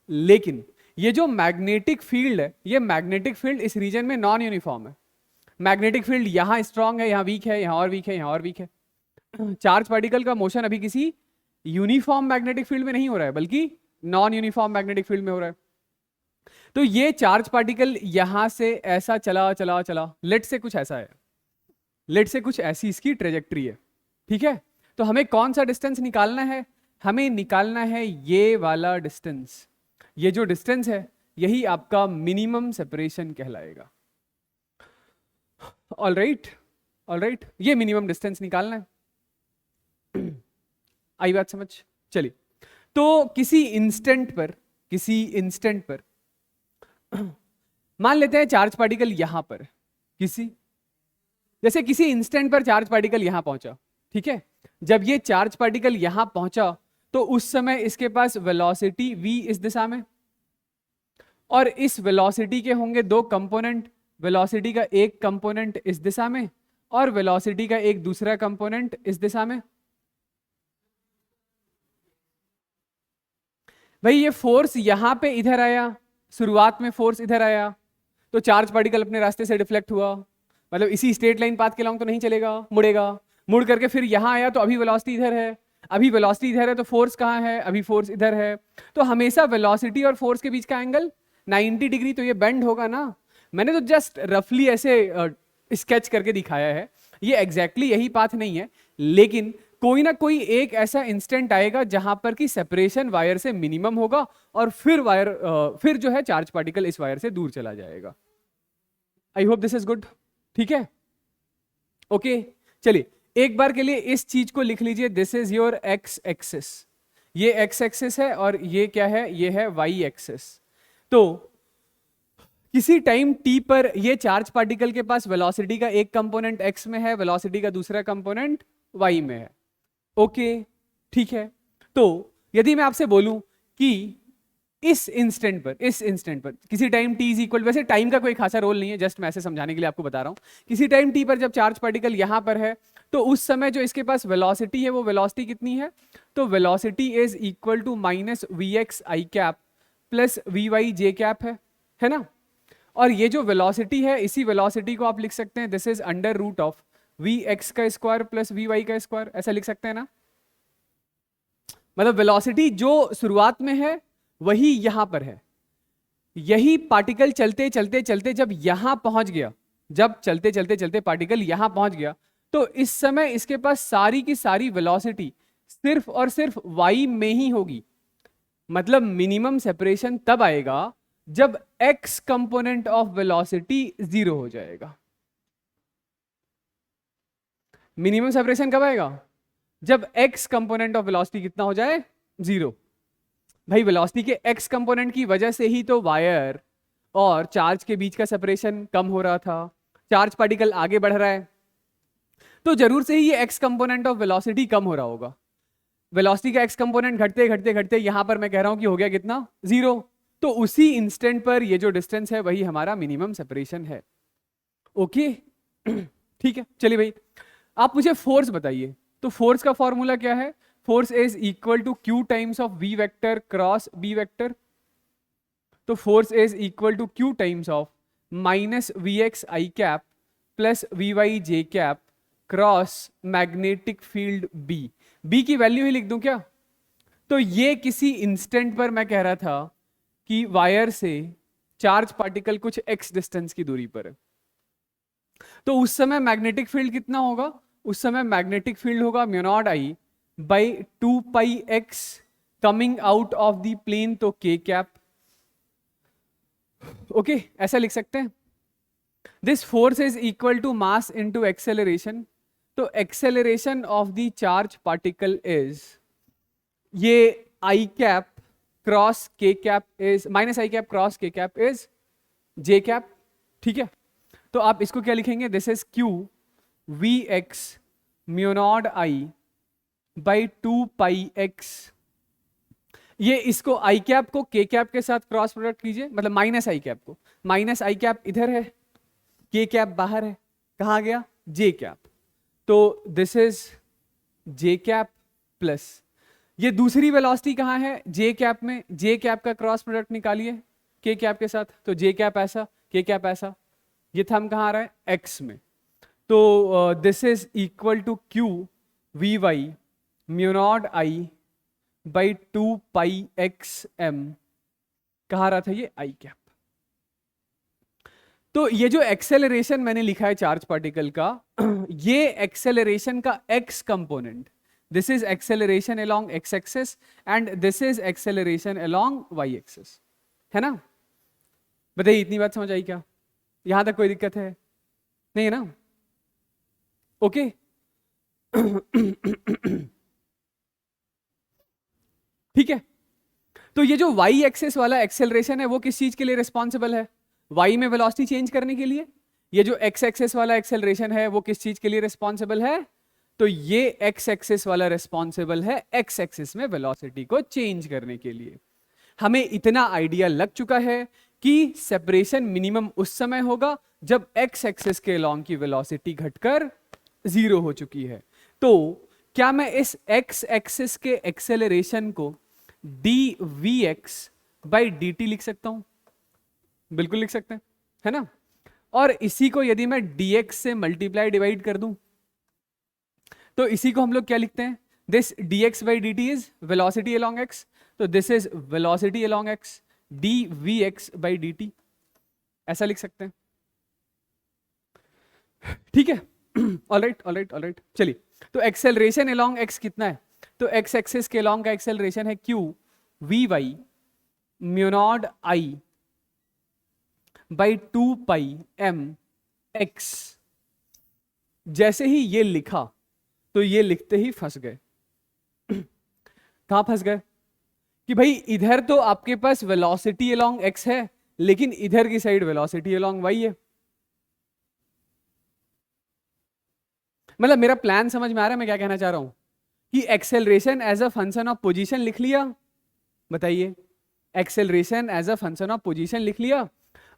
S1: लेकिन ये जो मैग्नेटिक फील्ड है, ये मैग्नेटिक फील्ड इस रीजन में नॉन यूनिफॉर्म है। मैग्नेटिक फील्ड यहां स्ट्रांग है, यहां वीक है, यहां और वीक है, यहां और वीक है। चार्ज पार्टिकल का मोशन अभी किसी यूनिफॉर्म मैग्नेटिक फील्ड में नहीं हो रहा है, बल्कि नॉन यूनिफॉर्म मैग्नेटिक फील्ड में हो रहा है। तो ये चार्ज पार्टिकल यहां से ऐसा चला, लेट से कुछ ऐसा है, लेट से कुछ ऐसी इसकी ट्रेजेक्ट्री है। ठीक है, तो हमें कौन सा डिस्टेंस निकालना है, हमें निकालना है ये वाला डिस्टेंस। ये जो डिस्टेंस है यही आपका मिनिमम सेपरेशन कहलाएगा। ऑल राइट, ये मिनिमम डिस्टेंस निकालना है। आई बात समझ? चलिए, तो किसी इंस्टेंट पर मान लेते हैं चार्ज पार्टिकल यहां पर, जैसे किसी इंस्टेंट पर चार्ज पार्टिकल यहां पहुंचा, ठीक है। जब ये चार्ज पार्टिकल यहां पहुंचा तो उस समय इसके पास वेलोसिटी v इस दिशा में, और इस वेलोसिटी के होंगे दो कंपोनेंट, वेलोसिटी का एक कंपोनेंट इस दिशा में और वेलोसिटी का एक दूसरा कंपोनेंट इस दिशा में। भाई ये फोर्स यहां पे इधर आया, शुरुआत में फोर्स इधर आया तो चार्ज पार्टिकल अपने रास्ते से डिफ्लेक्ट हुआ, मतलब इसी स्ट्रेट लाइन पाथ के लॉन्ग तो नहीं चलेगा, मुड़ेगा, मुड़ करके फिर यहां आया तो अभी वेलोसिटी इधर है, अभी वेलोसिटी इधर है तो फोर्स कहां है, अभी फोर्स इधर है। तो हमेशा वेलोसिटी और फोर्स के बीच का एंगल 90 डिग्री, तो ये बेंड होगा ना। मैंने तो जस्ट रफली ऐसे स्केच करके दिखाया है, ये एग्जैक्टली यही पाथ नहीं है, लेकिन कोई ना कोई एक ऐसा इंस्टेंट आएगा जहां पर कि सेपरेशन वायर से मिनिमम होगा और फिर जो है चार्ज पार्टिकल इस वायर से दूर चला जाएगा। I hope this is good, ठीक है, ओके। चलिए एक बार के लिए इस चीज को लिख लीजिए, this is your x axis, ये एक्स एक्सिस है और ये क्या है, ये है वाई एक्सिस। तो किसी टाइम t पर ये चार्ज पार्टिकल के पास वेलोसिटी का एक कंपोनेंट x में है, वेलोसिटी का दूसरा कंपोनेंट y में है, ओके, ठीक है। तो यदि मैं आपसे बोलूं कि इस इंस्टेंट पर किसी टाइम t इज इक्वल, वैसे टाइम का कोई खासा रोल नहीं है, जस्ट मैं ऐसे समझाने के लिए आपको बता रहा हूं, किसी टाइम t पर जब चार्ज पार्टिकल यहां पर है तो उस समय जो इसके पास वेलोसिटी है वो वेलोसिटी कितनी है, तो velocity is equal to minus V X I cap plus V Y J cap है ना। और ये जो वेलोसिटी है, इसी वेलोसिटी को आप लिख सकते हैं, this is under root of V X का स्क्वायर प्लस वी वाई का स्क्वायर, ऐसा लिख सकते हैं ना। मतलब वेलोसिटी जो शुरुआत में है वही यहां पर है, यही पार्टिकल चलते चलते चलते जब यहां पहुंच गया, जब चलते चलते चलते पार्टिकल यहां पहुंच गया तो इस समय इसके पास सारी की सारी वेलोसिटी सिर्फ और सिर्फ y में ही होगी। मतलब मिनिमम सेपरेशन तब आएगा जब x कंपोनेंट ऑफ वेलोसिटी 0 हो जाएगा। मिनिमम सेपरेशन कब आएगा, जब x कंपोनेंट ऑफ वेलोसिटी कितना हो जाए, 0। भाई वेलोसिटी के x कंपोनेंट की वजह से ही तो वायर और चार्ज के बीच का सेपरेशन कम हो रहा था, चार्ज पार्टिकल आगे बढ़ रहा है तो जरूर से ही ये x कंपोनेंट ऑफ वेलोसिटी कम हो रहा होगा। वेलोसिटी का x कंपोनेंट घटते घटते घटते यहां पर मैं कह रहा हूं कि हो गया कितना, 0। तो उसी इंस्टेंट पर ये जो डिस्टेंस है वही हमारा मिनिमम सेपरेशन है, ओके। ठीक है, चलिए भाई आप मुझे फोर्स बताइए। तो फोर्स का फॉर्मूला क्या है, force is equal to q times of v vector cross b vector. तो force is equal to q times of minus V X I cap plus V Y J cap cross magnetic field b की value ही लिख दूं क्या। तो ये किसी instant पर मैं कह रहा था कि वायर से चार्ज पार्टिकल कुछ x डिस्टेंस की दूरी पर है, तो उस समय मैग्नेटिक फील्ड कितना होगा, उस समय मैग्नेटिक फील्ड होगा mu naught I by 2 pi x coming out of the plane, तो k कैप, ओके, ऐसा लिख सकते हैं। This force is equal to mass into acceleration. तो acceleration of the charge particle is, ये I cap cross K cap is minus I cap cross K cap is J cap, ठीक है। तो आप इसको क्या लिखेंगे, this is q V x mu naught I by 2 pi x। ये इसको आई कैप को के कैप के साथ क्रॉस प्रोडक्ट कीजिए, मतलब माइनस आई कैप को, माइनस आई कैप इधर है, के कैप बाहर है, कहाँ गया, जे कैप। तो this is J cap plus ये दूसरी वेलोसिटी कहाँ है, जे कैप में, जे कैप का क्रॉस प्रोडक्ट निकालिए के कैप के साथ, तो जे कैप ऐसा, के कैप ऐसा, ये थंब कहाँ आ रहा है, एक्स में। तो this is equal to q V Y mu naught I by 2 pi X M, कहाँ रहा था ये, आई कैप। तो ये जो एक्सेलरेशन मैंने लिखा है चार्ज पार्टिकल का, ये एक्सेलरेशन का x component, this is acceleration along x axis and this is acceleration along y axis, है ना। बताइए इतनी बात समझ आई क्या? यहां तक कोई दिक्कत है? नहीं है ना? ओके। ठीक है, तो ये जो वाई एक्सेस वाला एक्सेलरेशन है वो किस चीज के लिए रिस्पॉन्सिबल है? वाई में वेलोसिटी चेंज करने के लिए। ये जो एक्स एक्सेस वाला एक्सेलरेशन है वो किस चीज के लिए रिस्पॉन्सिबल है? तो ये एक्स एक्सेस वाला रिस्पॉन्सिबल है एक्स एक्सेस में वेलोसिटी को चेंज करने के लिए। हमें इतना आइडिया लग चुका है कि सेपरेशन मिनिमम उस समय होगा जब एक्स एक्सेस के अलोंग की वेलोसिटी घटकर 0 हो चुकी है। तो क्या मैं इस एक्स एक्सिस के एक्सेलरेशन को D V X by D T लिख सकता हूं? बिल्कुल लिख सकते हैं, है ना? और इसी को यदि मैं dx से मल्टीप्लाई डिवाइड कर दूं तो इसी को हम लोग क्या लिखते हैं? This dx by D T is velocity along x, तो this is velocity along x D V X by D T, ऐसा लिख सकते हैं। ठीक है, ऑलराइट ऑलराइट ऑलराइट। चलिए, तो एक्सेलरेशन अलोंग x कितना है? तो x एक्सिस के अलोंग का एक्सेलरेशन है q V Y mu naught I by 2 pi m x। जैसे ही ये लिखा तो ये लिखते ही फंस गए। कहां फंस गए? कि भाई इधर तो आपके पास वेलोसिटी अलोंग x है लेकिन इधर की साइड वेलोसिटी अलोंग y है। मतलब मेरा प्लान समझ में आ रहा है मैं क्या कहना चाह रहा हूं? कि acceleration as a function of position लिख लिया। बताइए, acceleration as a function of position लिख लिया।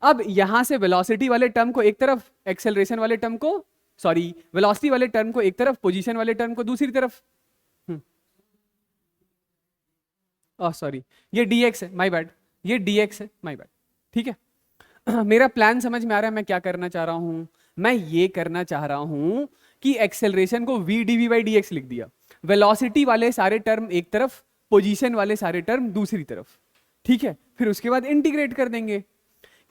S1: अब यहां से वेलोसिटी वाले टर्म को एक तरफ, एक्सेलरेशन वाले टर्म को, सॉरी वेलोसिटी वाले टर्म को एक तरफ, पोजीशन वाले टर्म को दूसरी तरफ। सॉरी, ये dx है, माय बैड, ये dx है, माय बैड। ठीक है। मेरा प्लान समझ में आ रहा है मैं क्या करना चाह रहा हूं? मैं ये करना चाह रहा हूं कि एक्सेलरेशन को v dv बाई dx लिख दिया, वेलोसिटी वाले सारे टर्म एक तरफ, पोजीशन वाले सारे टर्म दूसरी तरफ। ठीक है, फिर उसके बाद इंटीग्रेट कर देंगे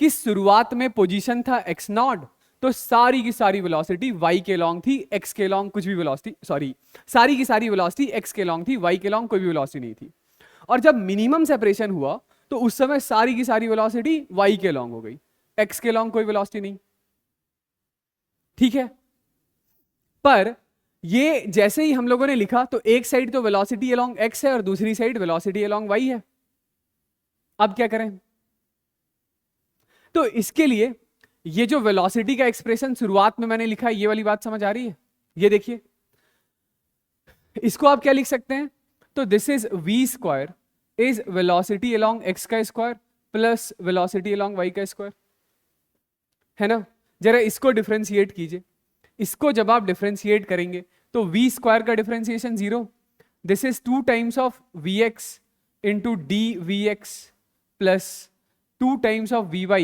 S1: कि शुरुआत में पोजीशन था x नॉट, तो सारी की सारी वेलोसिटी y के लॉन्ग थी, x के लॉन्ग कुछ भी वेलोसिटी, सॉरी सारी की सारी वेलोसिटी x के लॉन्ग थी, y के लॉन्ग कोई भी वेलोसिटी नहीं थी। और जब मिनिमम सेपरेशन हुआ तो उस समय सारी की सारी वेलोसिटी y के लॉन्ग हो गई, x के लॉन्ग कोई वेलोसिटी नहीं। ठीक है, पर ये जैसे ही हम लोगों ने लिखा तो एक साइड तो वेलोसिटी अलोंग x है और दूसरी साइड वेलोसिटी अलोंग y है। अब क्या करें? तो इसके लिए ये जो वेलोसिटी का एक्सप्रेशन शुरुआत में मैंने लिखा है, ये वाली बात समझ आ रही है? ये देखिए, इसको आप क्या लिख सकते हैं? तो this is v square is velocity along x का square plus velocity along y का स्क्वायर, है ना? जरा इसको डिफरेंशिएट कीजिए। इसको जब आप डिफरेंशिएट करेंगे तो v स्क्वायर का differentiation 0, this is 2 times of vx into D V X plus 2 times of vy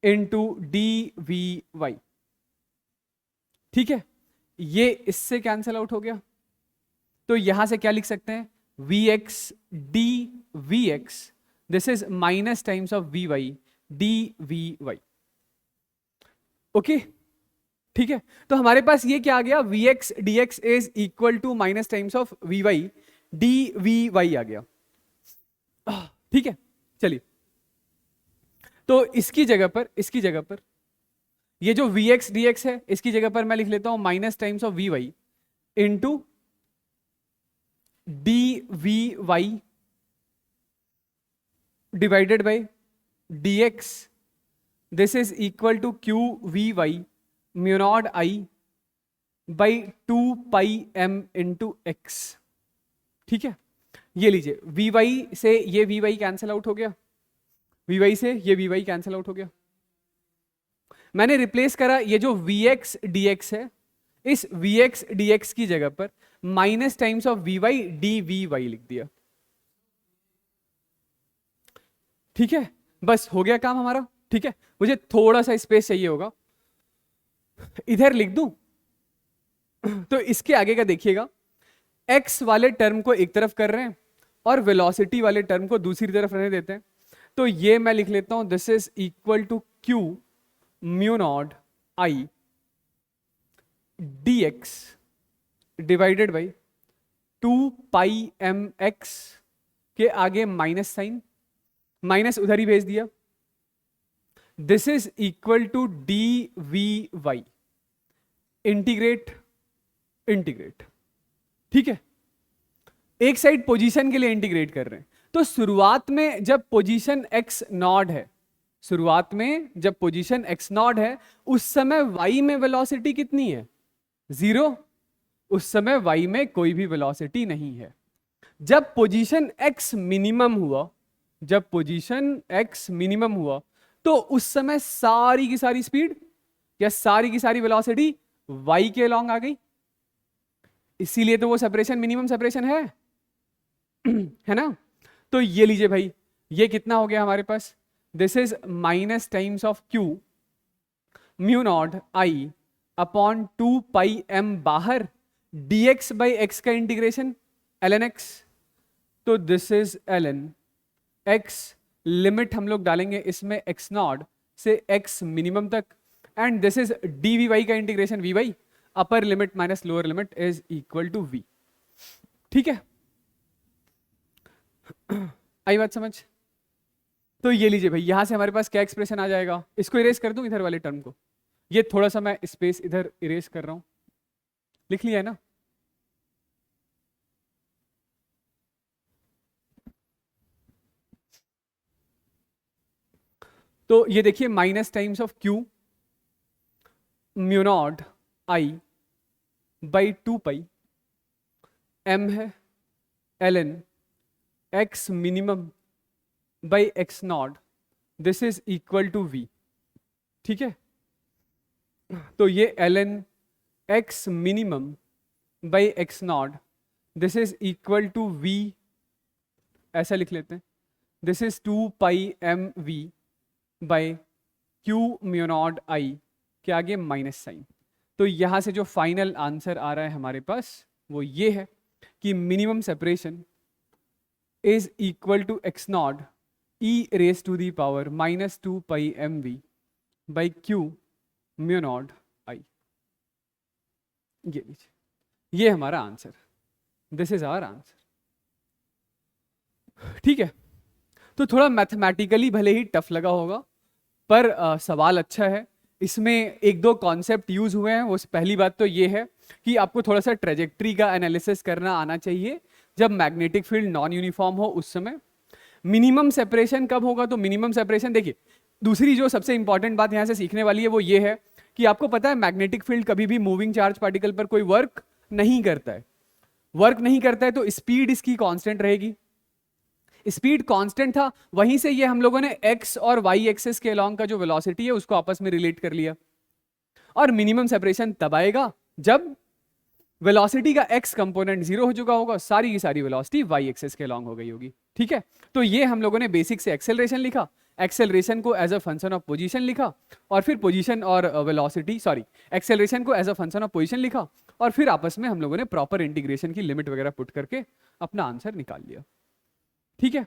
S1: into D V Y. ठीक है, ये इससे कैंसल आउट हो गया, तो यहां से क्या लिख सकते हैं? vx D V X, this is minus times of vy D V Y. Okay, ठीक है, तो हमारे पास ये क्या आ गया? vx dx is equal to minus times of vy D V Y आ गया। ठीक है, चलिए, तो इसकी जगह पर ये जो vx dx है इसकी जगह पर मैं लिख लेता हूं minus times of vy into D V Y divided by dx, this is equal to Q V Y mu naught I by 2 pi m into X. ठीक है, ये लीजिए, वी वाई से ये वी वाई कैंसिल आउट हो गया, we Y से ये वी वाई कैंसिल आउट हो गया। मैंने रिप्लेस करा ये जो vx dx है, इस vx dx की जगह पर minus times of vy D V Y लिख दिया। ठीक है, बस हो गया काम हमारा। ठीक है, मुझे थोड़ा सा स्पेस चाहिए होगा, इधर लिख दूं तो इसके आगे का देखिएगा, x वाले टर्म को एक तरफ कर रहे हैं और वेलोसिटी वाले टर्म को दूसरी तरफ रहने देते हैं। तो ये मैं लिख लेता हूं, this is equal to q mu naught I D X divided by 2 pi M X के आगे माइनस साइन, माइनस उधर ही भेज दिया, this is equal to D V Y, integrate integrate, ठीक है। एक साइड पोजीशन के लिए इंटीग्रेट कर रहे हैं, तो शुरुआत में जब पोजीशन x नॉट है, शुरुआत में जब पोजीशन x नॉट है, उस समय y में वेलोसिटी कितनी है? 0। उस समय y में कोई भी वेलोसिटी नहीं है। जब पोजीशन x मिनिमम हुआ, जब पोजीशन x मिनिमम हुआ, तो उस समय सारी की सारी स्पीड या सारी की सारी वेलोसिटी y के अलोंग आ गई, इसीलिए तो वो सेपरेशन मिनिमम सेपरेशन है है ना। तो ये लीजिए भाई, ये कितना हो गया हमारे पास? This is minus times of q mu naught I upon 2 pi m बाहर, dx बाई x का इंटीग्रेशन ln x, तो this is ln x, limit हम लोग डालेंगे इसमें x नॉट से x मिनिमम तक, एंड दिस इज dvy का integration vy, upper limit minus lower limit is equal to v, ठीक है। आई बात समझ? तो ये लीजिए भाई, यहां से हमारे पास क्या एक्सप्रेशन आ जाएगा? इसको इरेज कर दूं इधर वाले टर्म को, ये थोड़ा सा मैं स्पेस इधर इरेज कर रहा हूं, लिख लिया है ना। तो ये देखिए minus times of q mu naught I by 2 pi m है ln x minimum by x naught, this is equal to v, ठीक है। तो ये ln x minimum by x naught, this is equal to v, ऐसा लिख लेते हैं, this is 2 pi m v by q mu naught I के आगे माइनस साइन। तो यहां से जो फाइनल आंसर आ रहा है हमारे पास वो ये है कि minimum separation is equal to x naught e raise to the power minus 2 pi M we by Q mu naught I. ये लीजिए, ये हमारा answer, this is our answer, ठीक है। तो थोड़ा मैथमेटिकली भले ही टफ लगा होगा, पर सवाल अच्छा है। इसमें एक दो कॉन्सेप्ट यूज हुए हैं। वो पहली बात तो ये है कि आपको थोड़ा सा ट्रेजेक्ट्री का एनालिसिस करना आना चाहिए जब मैग्नेटिक फील्ड नॉन यूनिफॉर्म हो उस समय। मिनिमम सेपरेशन कब होगा? तो मिनिमम सेपरेशन देखिए, दूसरी जो सबसे इंपॉर्टेंट बात यहां से सीखने वाली है वो ये है कि आपको पता है मैग्नेटिक फील्ड कभी भी मूविंग चार्ज पार्टिकल पर कोई वर्क नहीं करता है। वर्क नहीं करता है तो स्पीड इसकी कांस्टेंट रहेगी। स्पीड कांस्टेंट था, वहीं से ये हम लोगों ने x और y एक्सिस के अलोंग का जो वेलोसिटी है उसको आपस में रिलेट कर लिया। और मिनिमम सेपरेशन तब आएगा जब वेलोसिटी का x कंपोनेंट 0 हो चुका होगा, सारी की सारी वेलोसिटी y एक्सिस के अलोंग हो गई होगी, ठीक है। तो ये हम लोगों ने बेसिक से एक्सेलरेशन लिखा, एक्सेलरेशन को as a function of position लिखा, और फिर पोजीशन और वेलोसिटी एक्सेलरेशन को as a function of position लिखा, और फिर आपस में हम लोगों ने प्रॉपर इंटीग्रेशन की लिमिट वगैरह पुट करके अपना आंसर निकाल लिया, ठीक है।